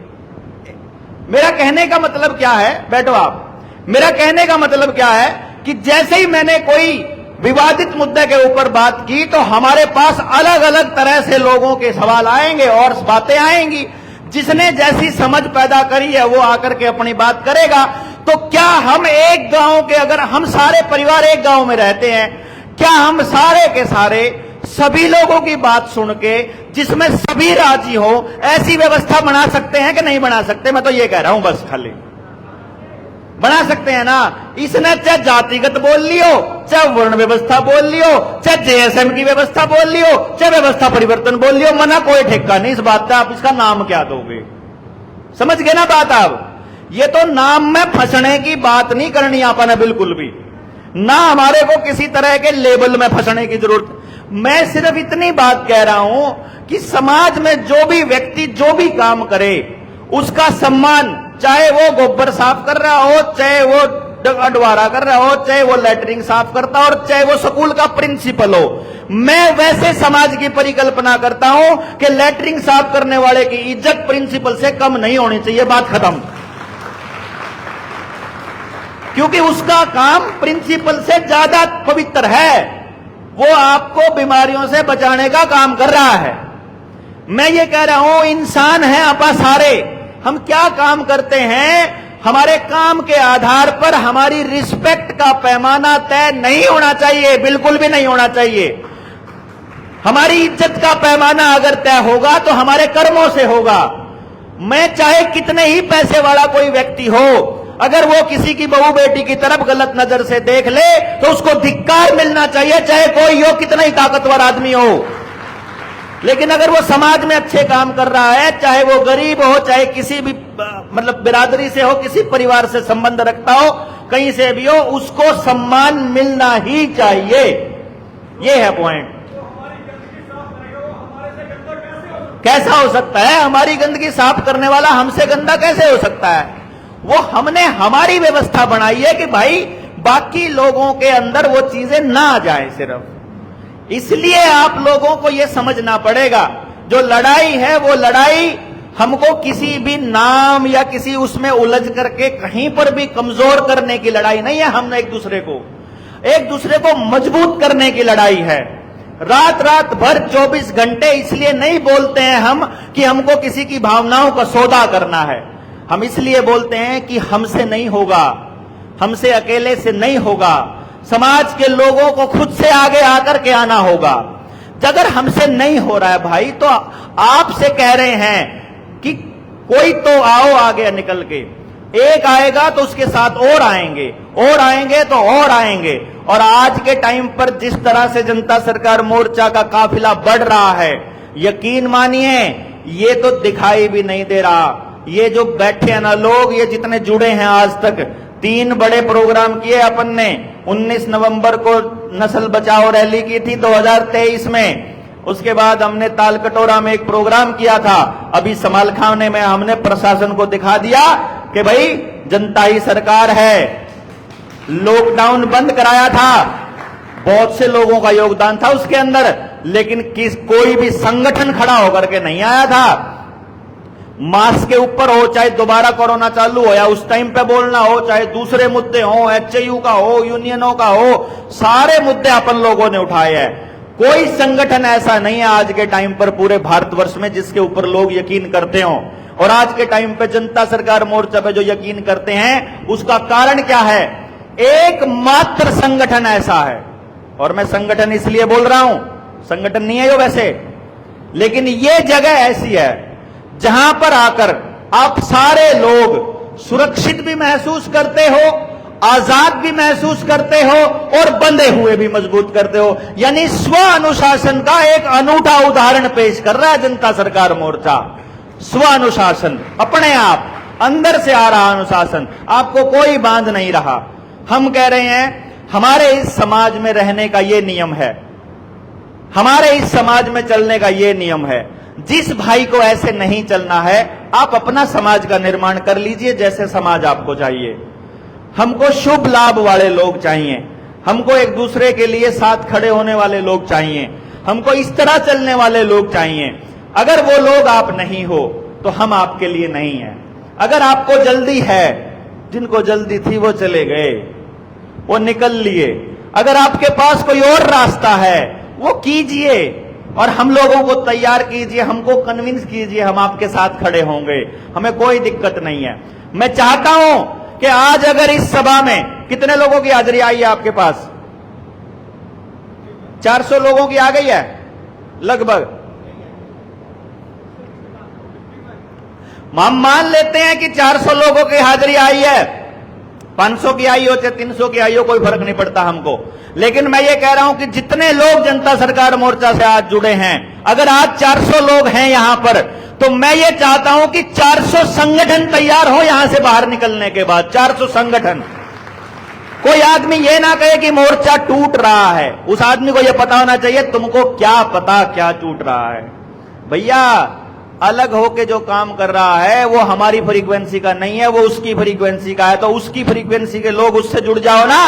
मेरा कहने का मतलब क्या है, बैठो आप। मेरा कहने का मतलब क्या है कि जैसे ही मैंने कोई विवादित मुद्दे के ऊपर बात की तो हमारे पास अलग अलग तरह से लोगों के सवाल आएंगे और बातें आएंगी। जिसने जैसी समझ पैदा करी है वो आकर के अपनी बात करेगा। तो क्या हम एक गांव के, अगर हम सारे परिवार एक गांव में रहते हैं, क्या हम सारे के सारे सभी लोगों की बात सुन के जिसमें सभी राजी हो ऐसी व्यवस्था बना सकते हैं कि नहीं बना सकते? मैं तो ये कह रहा हूं, बस खाली बना सकते हैं ना। इसने चाहे जातिगत बोल लियो, चाहे वर्ण व्यवस्था बोल लियो, चाहे जेएसएम की व्यवस्था बोल लियो, चाहे व्यवस्था परिवर्तन बोल लियो, मना कोई ठेका नहीं इस बात का। आप इसका नाम क्या दोगे? समझ गए ना बात आप? ये तो नाम में फंसने की बात नहीं करनी आपने बिल्कुल भी ना। हमारे को किसी तरह के लेबल में फंसने की जरूरत। मैं सिर्फ इतनी बात कह रहा हूं कि समाज में जो भी व्यक्ति जो भी काम करे उसका सम्मान, चाहे वो गोबर साफ कर रहा हो, चाहे वो अडवारा कर रहा हो, चाहे वो लैटरिन साफ करता हो, और चाहे वो स्कूल का प्रिंसिपल हो। मैं वैसे समाज की परिकल्पना करता हूं कि लैटरिन साफ करने वाले की इज्जत प्रिंसिपल से कम नहीं होनी चाहिए। बात खत्म। क्योंकि उसका काम प्रिंसिपल से ज्यादा पवित्र है। वो आपको बीमारियों से बचाने का काम कर रहा है। मैं ये कह रहा हूं, इंसान है आपा सारे। हम क्या काम करते हैं, हमारे काम के आधार पर हमारी रिस्पेक्ट का पैमाना तय नहीं होना चाहिए, बिल्कुल भी नहीं होना चाहिए। हमारी इज्जत का पैमाना अगर तय होगा तो हमारे कर्मों से होगा। मैं चाहे कितने ही पैसे वाला कोई व्यक्ति हो, अगर वो किसी की बहू बेटी की तरफ गलत नजर से देख ले तो उसको धिक्कार मिलना चाहिए, चाहे कोई हो, कितना ही ताकतवर आदमी हो। लेकिन अगर वो समाज में अच्छे काम कर रहा है, चाहे वो गरीब हो, चाहे किसी भी मतलब बिरादरी से हो, किसी परिवार से संबंध रखता हो, कहीं से भी हो, उसको सम्मान मिलना ही चाहिए। ये है पॉइंट। कैसा हो सकता है? हमारी गंदगी साफ करने वाला हमसे गंदा कैसे हो सकता है? वो हमने हमारी व्यवस्था बनाई है कि भाई बाकी लोगों के अंदर वो चीजें ना आ जाए सिर्फ। इसलिए आप लोगों को यह समझना पड़ेगा, जो लड़ाई है वो लड़ाई हमको किसी भी नाम या किसी उसमें उलझ करके कहीं पर भी कमजोर करने की लड़ाई नहीं है। हमने एक दूसरे को मजबूत करने की लड़ाई है। रात रात भर 24 घंटे इसलिए नहीं बोलते हैं हम कि हमको किसी की भावनाओं का सौदा करना है। हम इसलिए बोलते हैं कि हमसे नहीं होगा, हमसे अकेले से नहीं होगा, समाज के लोगों को खुद से आगे आकर के आना होगा। अगर हमसे नहीं हो रहा है भाई, तो आपसे कह रहे हैं कि कोई तो आओ आगे निकल के। एक आएगा तो उसके साथ और आएंगे, और आएंगे तो और आएंगे। और आज के टाइम पर जिस तरह से जनता सरकार मोर्चा का काफिला बढ़ रहा है, यकीन मानिए ये तो दिखाई भी नहीं दे रहा। ये जो बैठे हैं ना लोग, ये जितने जुड़े हैं आज तक, 3 बड़े प्रोग्राम किए अपन ने। 19 नवंबर को नस्ल बचाओ रैली की थी 2023 में। उसके बाद हमने तालकटोरा में एक प्रोग्राम किया था। अभी समालखाने में हमने प्रशासन को दिखा दिया कि भाई जनता ही सरकार है। लॉकडाउन बंद कराया था, बहुत से लोगों का योगदान था उसके अंदर, लेकिन कोई भी संगठन खड़ा होकर के नहीं आया था। मास्क के ऊपर हो, चाहे दोबारा कोरोना चालू हो या उस टाइम पे बोलना हो, चाहे दूसरे मुद्दे हो, एचयू का हो, यूनियनों का हो, सारे मुद्दे अपन लोगों ने उठाए हैं। कोई संगठन ऐसा नहीं है आज के टाइम पर पूरे भारतवर्ष में जिसके ऊपर लोग यकीन करते हो। और आज के टाइम पे जनता सरकार मोर्चा पे जो यकीन करते हैं उसका कारण क्या है? एकमात्र संगठन ऐसा है। और मैं संगठन इसलिए बोल रहा हूं, संगठन नहीं है यो वैसे, लेकिन ये जगह ऐसी है जहां पर आकर आप सारे लोग सुरक्षित भी महसूस करते हो, आजाद भी महसूस करते हो और बंधे हुए भी मजबूत करते हो। यानी स्व अनुशासन का एक अनूठा उदाहरण पेश कर रहा है जनता सरकार मोर्चा। स्वानुशासन, अपने आप अंदर से आ रहा अनुशासन, आपको कोई बांध नहीं रहा। हम कह रहे हैं हमारे इस समाज में रहने का ये नियम है, हमारे इस समाज में चलने का ये नियम है। जिस भाई को ऐसे नहीं चलना है, आप अपना समाज का निर्माण कर लीजिए जैसे समाज आपको चाहिए। हमको शुभ लाभ वाले लोग चाहिए, हमको एक दूसरे के लिए साथ खड़े होने वाले लोग चाहिए, हमको इस तरह चलने वाले लोग चाहिए। अगर वो लोग आप नहीं हो तो हम आपके लिए नहीं है। अगर आपको जल्दी है, जिनको जल्दी थी वो चले गए, वो निकल लिए। अगर आपके पास कोई और रास्ता है वो कीजिए और हम लोगों को तैयार कीजिए, हमको कन्विंस कीजिए, हम आपके साथ खड़े होंगे, हमें कोई दिक्कत नहीं है। मैं चाहता हूं कि आज अगर इस सभा में कितने लोगों की हाजिरी आई है आपके पास? 400 लोगों की आ गई है लगभग। हम मान लेते हैं कि 400 लोगों की हाजिरी आई है, 500 की आई हो चाहे 300 की आई हो, कोई फर्क नहीं पड़ता हमको। लेकिन मैं ये कह रहा हूं कि जितने लोग जनता सरकार मोर्चा से आज जुड़े हैं, अगर आज 400 लोग हैं यहां पर, तो मैं ये चाहता हूं कि 400 संगठन तैयार हो यहां से बाहर निकलने के बाद। 400 संगठन। कोई आदमी ये ना कहे कि मोर्चा टूट रहा है, उस आदमी को ये पता होना चाहिए तुमको क्या पता क्या टूट रहा है। भैया अलग होके जो काम कर रहा है वो हमारी फ्रीक्वेंसी का नहीं है, वो उसकी फ्रीक्वेंसी का है। तो उसकी फ्रीक्वेंसी के लोग उससे जुड़ जाओ ना,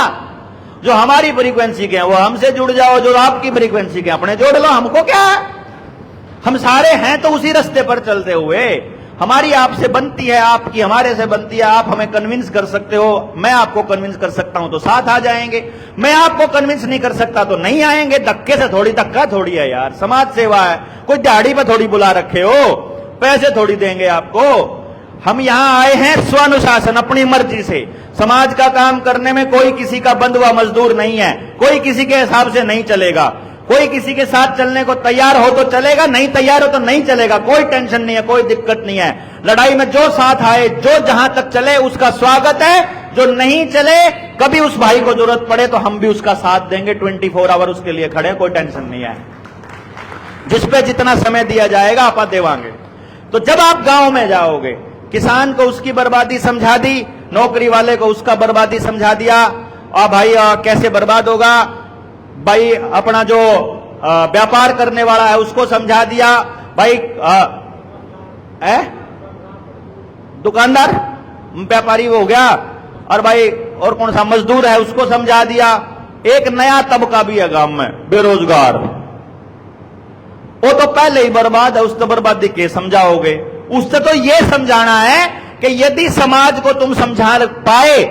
जो हमारी फ्रीक्वेंसी के हैं वो हमसे जुड़ जाओ, जो आपकी फ्रीक्वेंसी के अपने जोड़ लो। हमको क्या है, हम सारे हैं तो उसी रास्ते पर चलते हुए। हमारी आपसे बनती है, आपकी हमारे से बनती है। आप हमें कन्विंस कर सकते हो, मैं आपको कन्विंस कर सकता हूं तो साथ आ जाएंगे, मैं आपको कन्विंस नहीं कर सकता तो नहीं आएंगे। धक्के से थोड़ी, धक्का थोड़ी है यार, समाज सेवा है, कोई दिहाड़ी पे थोड़ी बुला रखे हो, पैसे थोड़ी देंगे आपको। हम यहां आए हैं स्वानुशासन, अपनी मर्जी से। समाज का काम करने में कोई किसी का बंधुआ मजदूर नहीं है, कोई किसी के हिसाब से नहीं चलेगा। कोई किसी के साथ चलने को तैयार हो तो चलेगा, नहीं तैयार हो तो नहीं चलेगा, कोई टेंशन नहीं है, कोई दिक्कत नहीं है। लड़ाई में जो साथ आए, जो जहां तक चले उसका स्वागत है, जो नहीं चले, कभी उस भाई को जरूरत पड़े तो हम भी उसका साथ देंगे, 24 आवर उसके लिए खड़े, कोई टेंशन नहीं है। जिस पे जितना समय दिया जाएगा आप देवांगे। तो जब आप गांव में जाओगे, किसान को उसकी बर्बादी समझा दी, नौकरी वाले को उसका बर्बादी समझा दिया, और भाई कैसे बर्बाद होगा, भाई अपना जो व्यापार करने वाला है उसको समझा दिया, भाई दुकानदार व्यापारी हो गया, और भाई और कौन सा मजदूर है उसको समझा दिया। एक नया तबका भी है गांव में, बेरोजगार, वो तो पहले ही बर्बाद है, उस तो बर्बादी के समझाओगे? उससे तो ये समझाना है कि यदि समाज को तुम समझा पाए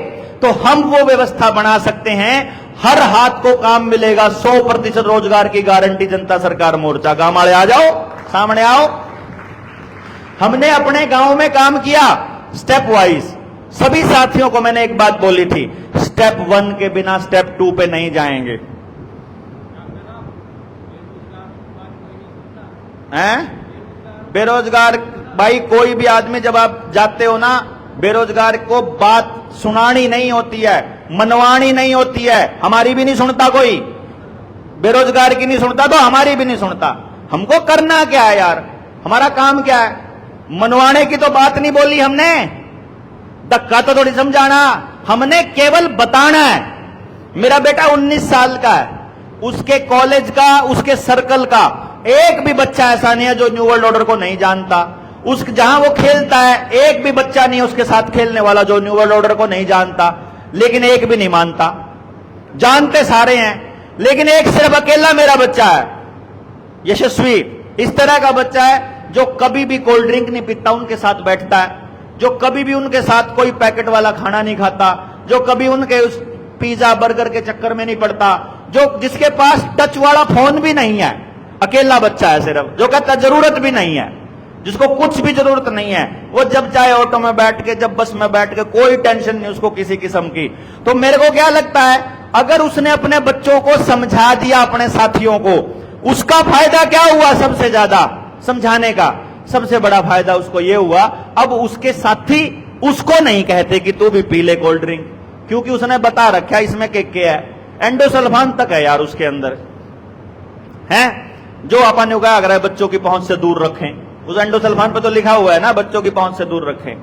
तो हम वो व्यवस्था बना सकते हैं, हर हाथ को काम मिलेगा, 100% रोजगार की गारंटी जनता सरकार मोर्चा। गांव वाले आ जाओ, सामने आओ। हमने अपने गांव में काम किया स्टेप वाइज। सभी साथियों को मैंने एक बात बोली थी, स्टेप 1 के बिना स्टेप 2 पे नहीं जाएंगे। बेरोजगार भाई, कोई भी आदमी जब आप जाते हो ना, बेरोजगार को बात सुनानी नहीं होती है, मनवानी नहीं होती है। हमारी भी नहीं सुनता कोई, बेरोजगार की नहीं सुनता तो हमारी भी नहीं सुनता। हमको करना क्या है यार, हमारा काम क्या है? मनवाने की तो बात नहीं बोली हमने, धक्का तो थोड़ी समझाना, हमने केवल बताना है। मेरा बेटा 19 साल का है, उसके कॉलेज का, उसके सर्कल का एक भी बच्चा ऐसा नहीं है जो न्यू वर्ल्ड ऑर्डर को नहीं जानता। उस जहां वो खेलता है, एक भी बच्चा नहीं है उसके साथ खेलने वाला जो न्यू वर्ल्ड ऑर्डर को नहीं जानता, लेकिन एक भी नहीं मानता। जानते सारे हैं, लेकिन एक सिर्फ अकेला मेरा बच्चा है, यशस्वी। इस तरह का बच्चा है जो कभी भी कोल्ड ड्रिंक नहीं पीता, उनके साथ बैठता है, जो कभी भी उनके साथ कोई पैकेट वाला खाना नहीं खाता, जो कभी उनके उस पिज्जा बर्गर के चक्कर में नहीं पड़ता, जो जिसके पास टच वाला फोन भी नहीं है। अकेला बच्चा है सिर्फ, जो कहता जरूरत भी नहीं है, जिसको कुछ भी जरूरत नहीं है। वो जब चाहे ऑटो में बैठ के, जब बस में बैठ के, कोई टेंशन नहीं उसको किसी किस्म की। तो मेरे को क्या लगता है, अगर उसने अपने बच्चों को समझा दिया, अपने साथियों को, उसका फायदा क्या हुआ? सबसे ज्यादा समझाने का सबसे बड़ा फायदा उसको यह हुआ, अब उसके साथी उसको नहीं कहते कि तू भी पी ले कोल्ड ड्रिंक, क्योंकि उसने बता रखा इसमें क्या है, एंडोसल्फान तक है यार उसके अंदर, है जो अपन ने कहा अगर बच्चों की पहुंच से दूर रखें। उस एंडोसल्फान पे तो लिखा हुआ है ना, बच्चों की पहुंच से दूर रखें।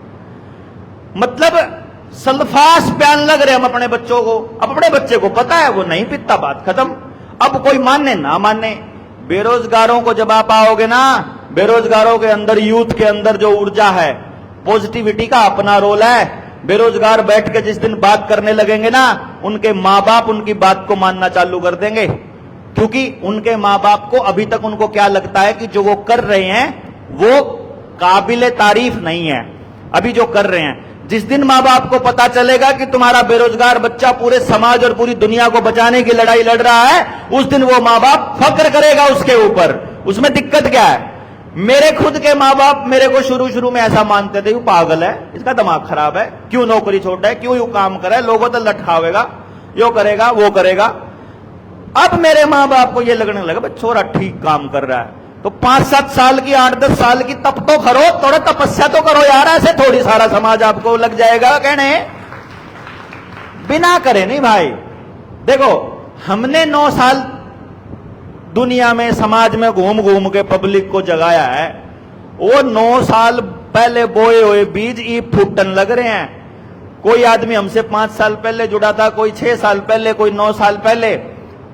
मतलब सल्फास बयान लग रहे हम अपने बच्चों को। अब अपने बच्चे को पता है वो नहीं पीता, बात खत्म। अब कोई माने ना माने, बेरोजगारों को जब आप आओगे ना, बेरोजगारों के अंदर, यूथ के अंदर जो ऊर्जा है, पॉजिटिविटी का अपना रोल है। बेरोजगार बैठ के जिस दिन बात करने लगेंगे ना, उनके माँ बाप उनकी बात को मानना चालू कर देंगे, क्योंकि उनके माँ बाप को अभी तक उनको क्या लगता है कि जो वो कर रहे हैं वो काबिले तारीफ नहीं है। अभी जो कर रहे हैं, जिस दिन माँ बाप को पता चलेगा कि तुम्हारा बेरोजगार बच्चा पूरे समाज और पूरी दुनिया को बचाने की लड़ाई लड़ रहा है, उस दिन वो माँ बाप फक्र करेगा उसके ऊपर। उसमें दिक्कत क्या है? मेरे खुद के माँ बाप मेरे को शुरू में ऐसा मानते थे, वो पागल है, इसका दिमाग खराब है, क्यों नौकरी छोड़ा है, क्यों यू काम करे, लोगों तो लटकावेगा, यो करेगा वो करेगा। अब मेरे माँ बाप को ये लगने लगा भाई छोरा ठीक काम कर रहा है, तो 5-7 साल की, 8-10 साल की तप तो करो, थोड़ा तपस्या तो करो यार, ऐसे थोड़ी सारा समाज आपको लग जाएगा कहने। बिना करे नहीं भाई। देखो, हमने 9 साल दुनिया में, समाज में घूम घूम के पब्लिक को जगाया है। वो 9 साल पहले बोए हुए बीज ई फूटन लग रहे हैं। कोई आदमी हमसे 5 साल पहले जुड़ा था, कोई 6 साल पहले, कोई 9 साल पहले,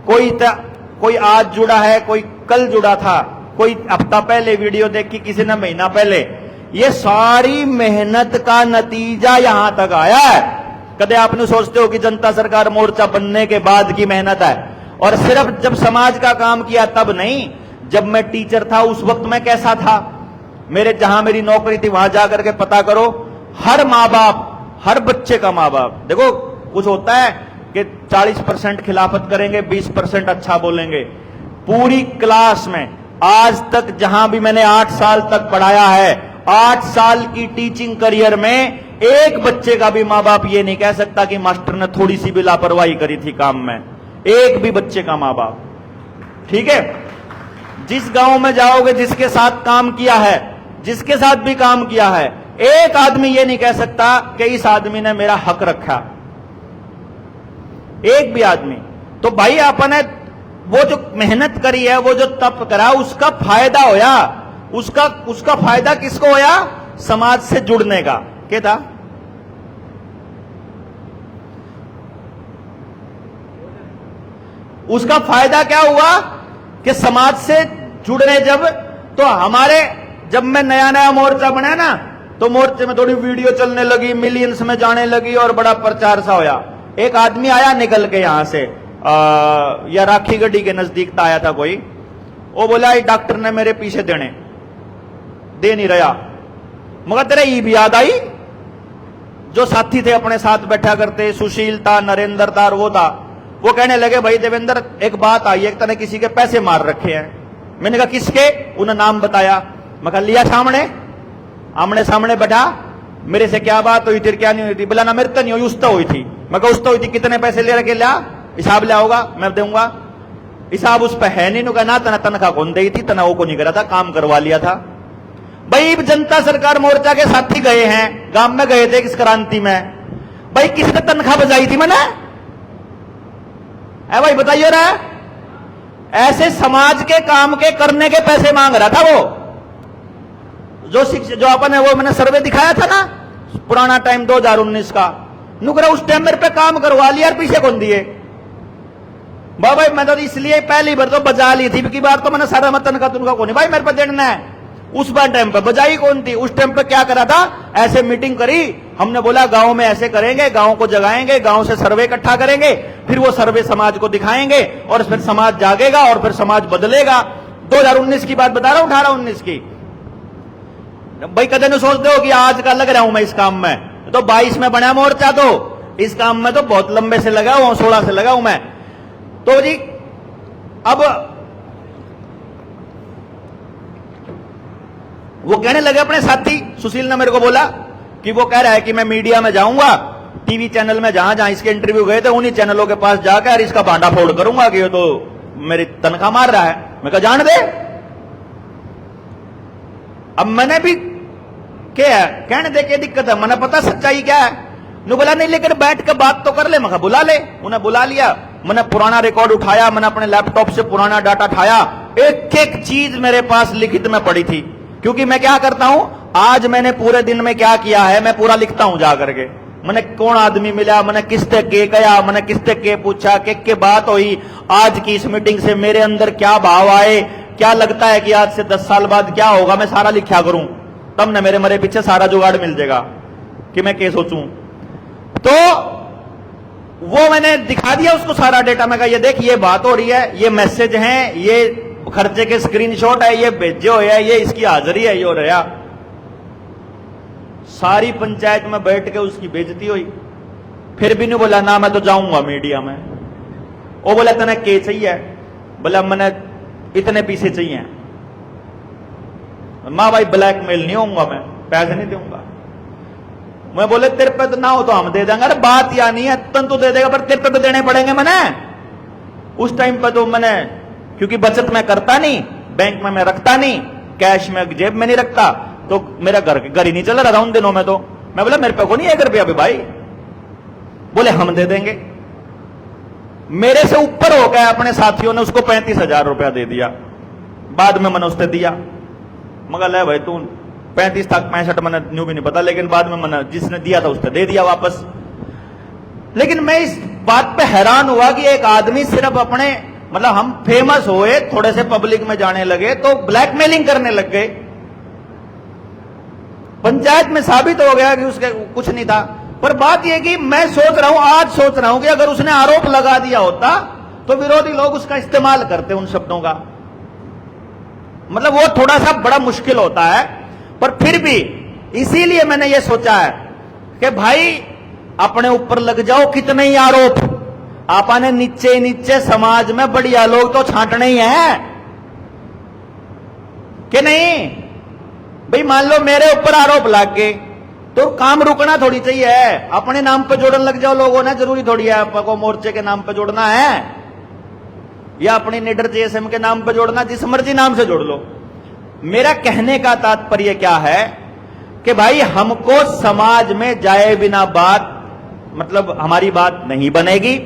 कोई आज जुड़ा है, कोई कल जुड़ा था, कोई हफ्ता पहले वीडियो देखी, किसी ने महीना पहले। ये सारी मेहनत का नतीजा यहां तक आया है। कदे आपने सोचते हो कि जनता सरकार मोर्चा बनने के बाद की मेहनत है, और सिर्फ जब समाज का काम किया तब नहीं। जब मैं टीचर था उस वक्त मैं कैसा था, मेरे जहां मेरी नौकरी थी वहां जाकर के पता करो। हर माँ बाप, हर बच्चे का माँ बाप, देखो कुछ होता है कि 40% खिलाफत करेंगे, 20% अच्छा बोलेंगे। पूरी क्लास में आज तक जहां भी मैंने 8 साल तक पढ़ाया है, 8 साल की टीचिंग करियर में एक बच्चे का भी माँ बाप ये नहीं कह सकता कि मास्टर ने थोड़ी सी भी लापरवाही करी थी काम में। एक भी बच्चे का माँ बाप, ठीक है। जिस गांव में जाओगे, जिसके साथ काम किया है, जिसके साथ भी काम किया है, एक आदमी ये नहीं कह सकता कि इस आदमी ने मेरा हक रखा, एक भी आदमी। तो भाई आपने वो जो मेहनत करी है, वो जो तप करा, उसका फायदा होया। उसका फायदा किसको होया? समाज से जुड़ने का। क्या था? उसका फायदा क्या हुआ कि समाज से जुड़ने जब मैं नया मोर्चा बना ना, तो मोर्चे में थोड़ी वीडियो चलने लगी, मिलियंस में जाने लगी और बड़ा प्रचार सा होया। एक आदमी आया निकल के यहां से, या राखी गड्डी के नजदीक आया था कोई, वो बोला डॉक्टर ने मेरे पीछे दे नहीं रहा। मगर तेरे ये भी याद आई, जो साथी थे अपने साथ बैठा करते, सुशील था, नरेंद्र था और वो था, वो कहने लगे भाई देवेंद्र एक बात आई, एक तने किसी के पैसे मार रखे हैं। मैंने कहा किसके? उन्हें नाम बताया। मैं कहा लिया आमने सामने बैठा, मेरे से क्या बात हुई थी, क्या नहीं हुई थी? बोला ना मेरे तो नहीं हुई, उस तो हुई थी। मैं कहा उस तो हुई थी, कितने पैसे ले रखे? लिया हिसाब ले आओगा, मैं दूंगा। हिसाब उस पर है नहीं। नुका ना तना तनखा कौन दी थी, तना वो को नहीं करा था, काम करवा लिया था। भाई जनता सरकार मोर्चा के साथी गए हैं, गांव में गए थे इस क्रांति में, भाई किसने तनख्वाह बजाई थी मैंने? भाई बताइए ना, ऐसे समाज के काम के करने के पैसे मांग रहा था वो। जो अपन है वो मैंने सर्वे दिखाया था ना, पुराना टाइम 2019 का, नुकरा उस टाइम मेरे पे काम करवा लिया और पीछे कौन दिए? भाई मैं तो इसलिए पहली बार तो बजा ली थी, की बार तो मैंने सारा मतन का तुनका कौन भाई मेरे पे देना है। उस बार टाइम पे बजाई कौन थी? उस टाइम पे क्या करा था? ऐसे मीटिंग करी, हमने बोला गांव में ऐसे करेंगे, गांव को जगाएंगे, गांव से सर्वे इकट्ठा करेंगे, फिर वो सर्वे समाज को दिखाएंगे और फिर समाज जागेगा और फिर समाज बदलेगा। 2019 की बात बता रहा हूं, 18-19 की। भाई कदे न सोचते हो कि आज का लग रहा हूं मैं इस काम में, तो 22 में बना मोर्चा, तो इस काम में तो बहुत लंबे से लगा हूं, 16 से लगा हूं मैं। तो जी अब वो कहने लगे अपने साथी, सुशील ने मेरे को बोला कि वो कह रहा है कि मैं मीडिया में जाऊंगा, टीवी चैनल में जहां जहां इसके इंटरव्यू गए थे उन्हीं चैनलों के पास जाकर इसका बांटा फोड़ करूंगा कि ये तो मेरी तनख्वाह मार रहा है। मैं कहा जान दे। अब मैंने भी क्या है कहने दे के दिक्कत है, मैंने पता सच्चाई क्या है। नु बोला नहीं लेकिन बैठ के बात तो कर ले। मैं बुला ले। उन्हें बुला लिया, मैंने पुराना रिकॉर्ड उठाया, मैंने अपने लैपटॉप से पुराना डाटा उठाया, एक एक चीज मेरे पास लिखित में पड़ी थी। क्योंकि मैं क्या करता हूं, आज मैंने पूरे दिन में क्या किया है मैं पूरा लिखता हूं जा करके। मैंने कौन आदमी मिला, मैंने किससे के गया, मैंने किससे के पूछा, के बात हुई, आज की इस मीटिंग से मेरे अंदर क्या भाव आए, क्या लगता है कि आज से 10 साल बाद क्या होगा, मैं सारा लिखा करूं, तब न मेरे मरे पीछे सारा जुगाड़ मिल जाएगा कि मैं क्या सोचूं। तो वो मैंने दिखा दिया उसको सारा डेटा। मैं कहा ये देख ये बात हो रही है, ये मैसेज हैं, ये खर्चे के स्क्रीनशॉट है, ये भेजे हुए है, ये इसकी हाजिरी है, ये हो रहा। सारी पंचायत में बैठ के उसकी बेइज्जती हुई। फिर भी नहीं बोला ना मैं तो जाऊंगा मीडिया में। वो बोला तने के चाहिए, बोला मैंने इतने पैसे चाहिए। मां भाई ब्लैकमेल नहीं होऊंगा, मैं पैसे नहीं दूंगा। मैं बोले तेरे पे तो ना हो तो हम दे देंगे। अरे बात या नहीं है, तन तो दे देगा पर तेरे पे तो देने पड़ेंगे। मैंने उस टाइम पे तो मैंने, क्योंकि बचत मैं करता नहीं, बैंक में मैं रखता नहीं, कैश में जेब में नहीं रखता, तो मेरा घर ही नहीं चल रहा था उन दिनों में। तो मैं बोला मेरे पे को नहीं 1 रुपया भी भाई। बोले हम दे देंगे। मेरे से ऊपर हो गया, अपने साथियों ने उसको 35,000 रुपया दे दिया। बाद में मैंने उससे दिया, मगर ले भाई तू 35 तक 65 मैंने न्यू भी नहीं पता, लेकिन बाद में मैंने जिसने दिया था उसने दे दिया वापस। लेकिन मैं इस बात पे हैरान हुआ कि एक आदमी सिर्फ अपने, मतलब हम फेमस हुए, थोड़े से पब्लिक में जाने लगे तो ब्लैकमेलिंग करने लग गए। पंचायत में साबित हो गया कि उसके कुछ नहीं था। पर बात यह कि मैं सोच रहा हूं, आज सोच रहा हूं कि अगर उसने आरोप लगा दिया होता तो विरोधी लोग उसका इस्तेमाल करते उन शब्दों का। मतलब वो थोड़ा सा बड़ा मुश्किल होता है। पर फिर भी इसीलिए मैंने ये सोचा है कि भाई अपने ऊपर लग जाओ कितने ही आरोप, आपने नीचे नीचे समाज में बढ़िया लोग तो छांटने ही है कि नहीं। भाई मान लो मेरे ऊपर आरोप लग गए तो काम रुकना थोड़ी चाहिए। अपने नाम पे जोड़ने लग जाओ लोगों ने, जरूरी थोड़ी है आपको मोर्चे के नाम पे जोड़ना है या अपनी निडर जेएसएम के नाम पे जोड़ना, जिस मर्जी नाम से जोड़ लो। मेरा कहने का तात्पर्य क्या है कि भाई हमको समाज में जाए बिना बात, मतलब हमारी बात नहीं बनेगी।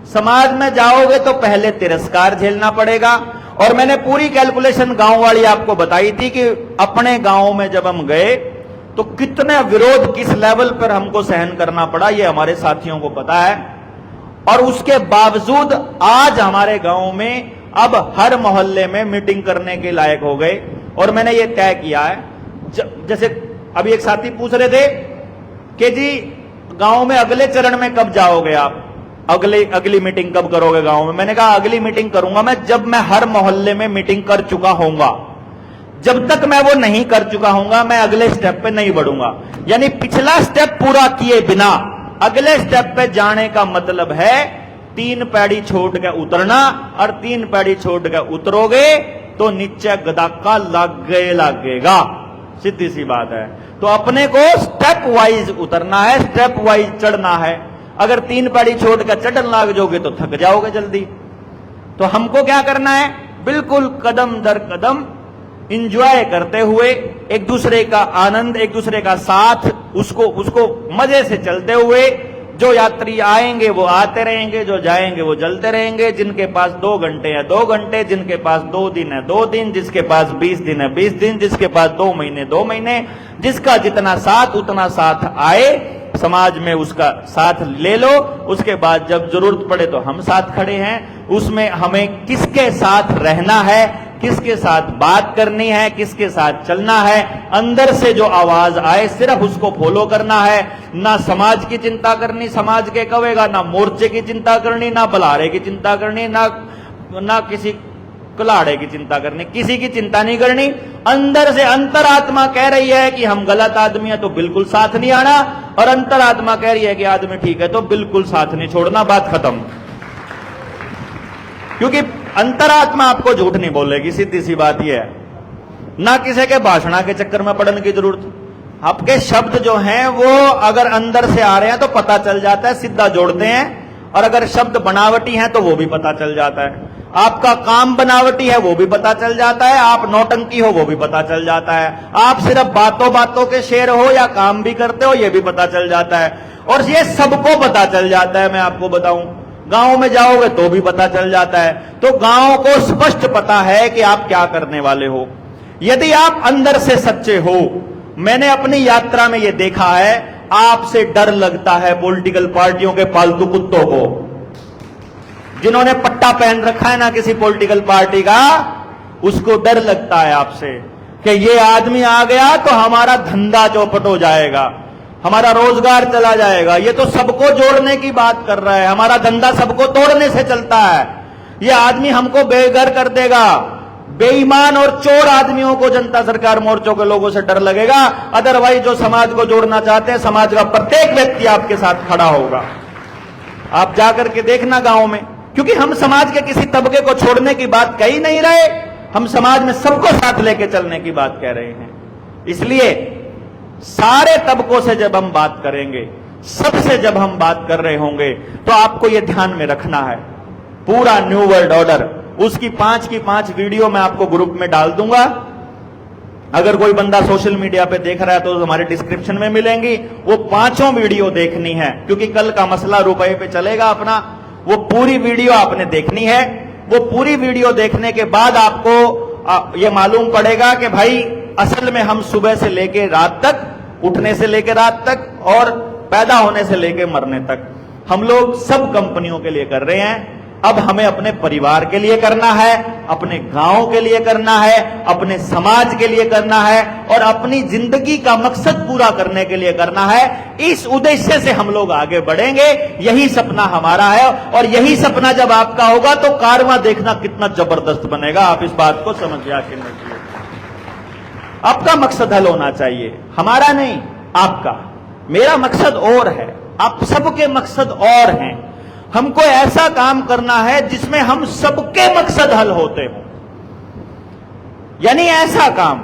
समाज में जाओगे तो पहले तिरस्कार झेलना पड़ेगा। और मैंने पूरी कैलकुलेशन गांव वाली आपको बताई थी कि अपने गांव में जब हम गए तो कितने विरोध किस लेवल पर हमको सहन करना पड़ा, ये हमारे साथियों को पता है। और उसके बावजूद आज हमारे गांव में अब हर मोहल्ले में मीटिंग करने के लायक हो गए। और मैंने ये तय किया है, जैसे अभी एक साथी पूछ रहे थे कि जी गांव में अगले चरण में कब जाओगे आप, अगली मीटिंग कब करोगे गांव में। मैंने कहा अगली मीटिंग करूंगा मैं जब मैं हर मोहल्ले में मीटिंग कर चुका होऊंगा। जब तक मैं वो नहीं कर चुका हूंगा मैं अगले स्टेप पे नहीं बढ़ूंगा। यानी पिछला स्टेप पूरा किए बिना अगले स्टेप पे जाने का मतलब है 3 पैड़ी छोड़ के उतरना। और 3 पैड़ी छोड़ के उतरोगे तो नीचे गदाका लगेगा, सीधी सी बात है। तो अपने को स्टेप वाइज उतरना है, स्टेप वाइज चढ़ना है। अगर 3 पैड़ी छोड़ कर चढ़ने लग जाओगे तो थक जाओगे जल्दी। तो हमको क्या करना है, बिल्कुल कदम दर कदम इंजॉय करते हुए, एक दूसरे का आनंद, एक दूसरे का साथ, उसको मजे से चलते हुए। जो यात्री आएंगे वो आते रहेंगे, जो जाएंगे वो चलते रहेंगे। जिनके पास 2 घंटे है 2 घंटे, जिनके पास 2 दिन है 2 दिन, जिसके पास 20 दिन है 20 दिन, जिसके पास 2 महीने 2 महीने, जिसका जितना साथ उतना साथ आए। समाज में उसका साथ ले लो। उसके बाद जब जरूरत पड़े तो हम साथ खड़े हैं। उसमें हमें किसके साथ रहना है, किसके साथ बात करनी है, किसके साथ चलना है, अंदर से जो आवाज आए सिर्फ उसको फॉलो करना है। ना समाज की चिंता करनी, समाज के कहेगा, ना मोर्चे की चिंता करनी, ना बलारे की चिंता करनी, ना किसी कुल्हाड़े की चिंता करनी, किसी की चिंता नहीं करनी। अंदर से अंतरात्मा कह रही है कि हम गलत आदमी है तो बिल्कुल साथ नहीं आना, और अंतरात्मा कह रही है कि आदमी ठीक है तो बिल्कुल साथ नहीं छोड़ना। बात खत्म। क्योंकि अंतरात्मा आपको झूठ नहीं बोलेगी, सीधी सी बात यह है। ना किसी के भाषण के चक्कर में पड़ने की जरूरत। आपके शब्द जो हैं वो अगर अंदर से आ रहे हैं तो पता चल जाता है, सीधा जोड़ते हैं। और अगर शब्द बनावटी हैं तो वो भी पता चल जाता है। आपका काम बनावटी है वो भी पता चल जाता है, आप नौटंकी हो वो भी पता चल जाता है, आप सिर्फ बातों बातों के शेर हो या काम भी करते हो ये भी पता चल जाता है। और ये सबको पता चल जाता है। मैं आपको बताऊं, गांव में जाओगे तो भी पता चल जाता है। तो गांव को स्पष्ट पता है कि आप क्या करने वाले हो। यदि आप अंदर से सच्चे हो, मैंने अपनी यात्रा में यह देखा है, आपसे डर लगता है पॉलिटिकल पार्टियों के पालतू कुत्तों को, जिन्होंने पट्टा पहन रखा है ना किसी पॉलिटिकल पार्टी का, उसको डर लगता है आपसे कि ये आदमी आ गया तो हमारा धंधा चौपट हो जाएगा, हमारा रोजगार चला जाएगा। ये तो सबको जोड़ने की बात कर रहा है, हमारा धंधा सबको तोड़ने से चलता है, ये आदमी हमको बेघर कर देगा। बेईमान और चोर आदमियों को जनता सरकार मोर्चों के लोगों से डर लगेगा, अदरवाइज जो समाज को जोड़ना चाहते हैं, समाज का प्रत्येक व्यक्ति आपके साथ खड़ा होगा। आप जाकर के देखना गांव में, क्योंकि हम समाज के किसी तबके को छोड़ने की बात कह ही नहीं रहे, हम समाज में सबको साथ लेके चलने की बात कह रहे हैं। इसलिए सारे तबकों से जब हम बात करेंगे, सबसे जब हम बात कर रहे होंगे, तो आपको यह ध्यान में रखना है, पूरा न्यू वर्ल्ड ऑर्डर, उसकी 5 की 5 वीडियो मैं आपको ग्रुप में डाल दूंगा। अगर कोई बंदा सोशल मीडिया पे देख रहा है तो हमारे डिस्क्रिप्शन में मिलेंगी, वो 5 वीडियो देखनी है, क्योंकि कल का मसला रुपए पे चलेगा अपना। वो पूरी वीडियो आपने देखनी है। वो पूरी वीडियो देखने के बाद आपको ये मालूम पड़ेगा कि भाई असल में हम सुबह से लेके रात तक, उठने से लेके रात तक और पैदा होने से लेके मरने तक हम लोग सब कंपनियों के लिए कर रहे हैं। अब हमें अपने परिवार के लिए करना है, अपने गांव के लिए करना है, अपने समाज के लिए करना है और अपनी जिंदगी का मकसद पूरा करने के लिए करना है। इस उद्देश्य से हम लोग आगे बढ़ेंगे, यही सपना हमारा है। और यही सपना जब आपका होगा तो कारवां देखना कितना जबरदस्त बनेगा, आप इस बात को समझ के नहीं। आपका मकसद हल होना चाहिए, हमारा नहीं, आपका। मेरा मकसद और है, आप सबके मकसद और हैं। हमको ऐसा काम करना है जिसमें हम सबके मकसद हल होते हो, यानी ऐसा काम,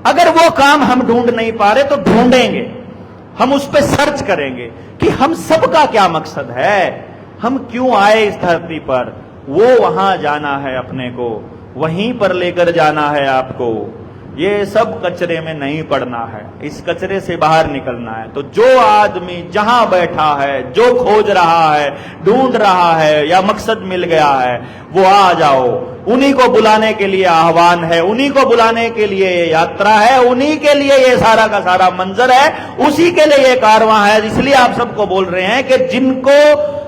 अगर वो काम हम ढूंढ नहीं पा रहे तो ढूंढेंगे, हम उस पर सर्च करेंगे कि हम सबका क्या मकसद है, हम क्यों आए इस धरती पर। वो वहां जाना है अपने को, वहीं पर लेकर जाना है आपको। ये सब कचरे में नहीं पड़ना है, इस कचरे से बाहर निकलना है। तो जो आदमी जहां बैठा है, जो खोज रहा है, ढूंढ रहा है या मकसद मिल गया है, वो आ जाओ। उन्हीं को बुलाने के लिए आह्वान है, उन्हीं को बुलाने के लिए ये यात्रा है, उन्हीं के लिए ये सारा का सारा मंजर है, उसी के लिए ये कारवां है। इसलिए आप सबको बोल रहे हैं कि जिनको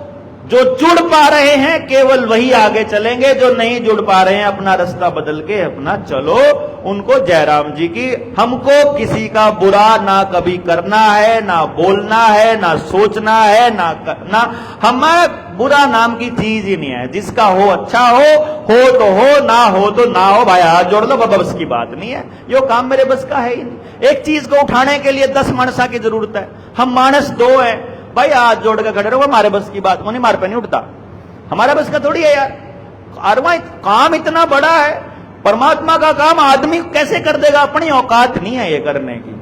जो जुड़ पा रहे हैं केवल वही आगे चलेंगे, जो नहीं जुड़ पा रहे हैं अपना रास्ता बदल के अपना चलो। उनको जयराम जी की, हमको किसी का बुरा ना कभी करना है, ना बोलना है, ना सोचना है, ना हमारा बुरा नाम की चीज ही नहीं है। जिसका हो अच्छा हो तो हो, ना हो तो ना हो। भाई हाथ जोड़ लो, बाबा बस की बात नहीं है, यो काम मेरे बस का है ही नहीं। एक चीज को उठाने के लिए 10 मानसा की जरूरत है, हम मानस 2 है। भाई हाथ जोड़ के खड़े रहो, हमारे बस की बात नहीं, मार पे नहीं उठता, हमारा बस का थोड़ी है यार। अरवा काम इतना बड़ा है, परमात्मा का काम आदमी कैसे कर देगा, अपनी औकात नहीं है ये करने की।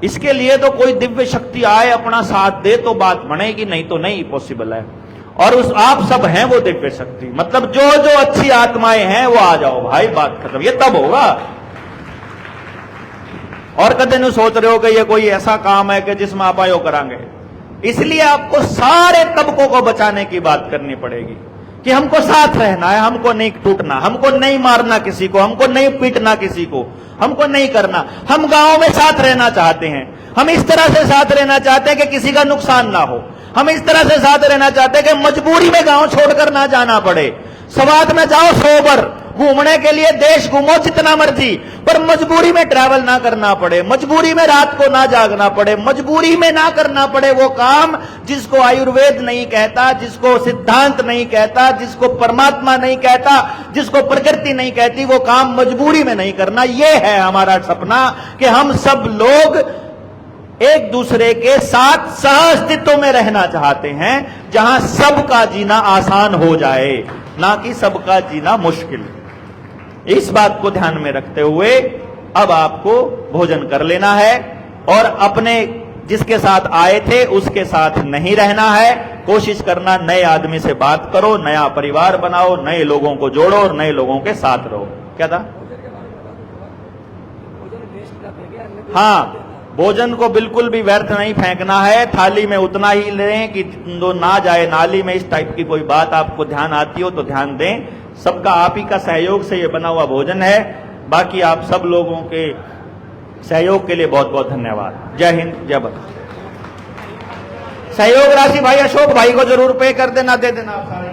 इसके लिए तो कोई दिव्य शक्ति आए, अपना साथ दे तो बात बनेगी, नहीं तो नहीं पॉसिबल है। और उस आप सब हैं वो दिव्य शक्ति, मतलब जो जो अच्छी आत्माएं हैं वो आ जाओ भाई, बात खत्म। ये तब होगा। और कदे नहीं सोच रहे हो कि ये कोई ऐसा काम है कि जिसमें आप आयो करांगे। इसलिए आपको सारे तबकों को बचाने की बात करनी पड़ेगी कि हमको साथ रहना है, हमको नहीं टूटना, हमको नहीं मारना किसी को, हमको नहीं पीटना किसी को, हमको नहीं करना। हम गांव में साथ रहना चाहते हैं, हम इस तरह से साथ रहना चाहते हैं कि किसी का नुकसान ना हो। हम इस तरह से साथ रहना चाहते हैं कि मजबूरी में गांव छोड़कर ना जाना पड़े। स्वाद में जाओ सोबर, घूमने के लिए देश घूमो जितना मर्जी, पर मजबूरी में ट्रैवल ना करना पड़े, मजबूरी में रात को ना जागना पड़े, मजबूरी में ना करना पड़े वो काम जिसको आयुर्वेद नहीं कहता, जिसको सिद्धांत नहीं कहता, जिसको परमात्मा नहीं कहता, जिसको प्रकृति नहीं कहती, वो काम मजबूरी में नहीं करना। ये है हमारा सपना कि हम सब लोग एक दूसरे के साथ सह अस्तित्व में रहना चाहते हैं, जहां सबका जीना आसान हो जाए, ना कि सबका जीना मुश्किल। इस बात को ध्यान में रखते हुए अब आपको भोजन कर लेना है और अपने जिसके साथ आए थे उसके साथ नहीं रहना है। कोशिश करना नए आदमी से बात करो, नया परिवार बनाओ, नए लोगों को जोड़ो और नए लोगों के साथ रहो। क्या था? हाँ, भोजन को बिल्कुल भी व्यर्थ नहीं फेंकना है, थाली में उतना ही लें कि दो ना जाए नाली में। इस टाइप की कोई बात आपको ध्यान आती हो तो ध्यान दें। सबका आप ही का सहयोग से ये बना हुआ भोजन है। बाकी आप सब लोगों के सहयोग के लिए बहुत बहुत धन्यवाद। जय हिंद, जय भारत। सहयोग राशि भाई अशोक भाई को जरूर पे कर देना, दे देना आप सारे।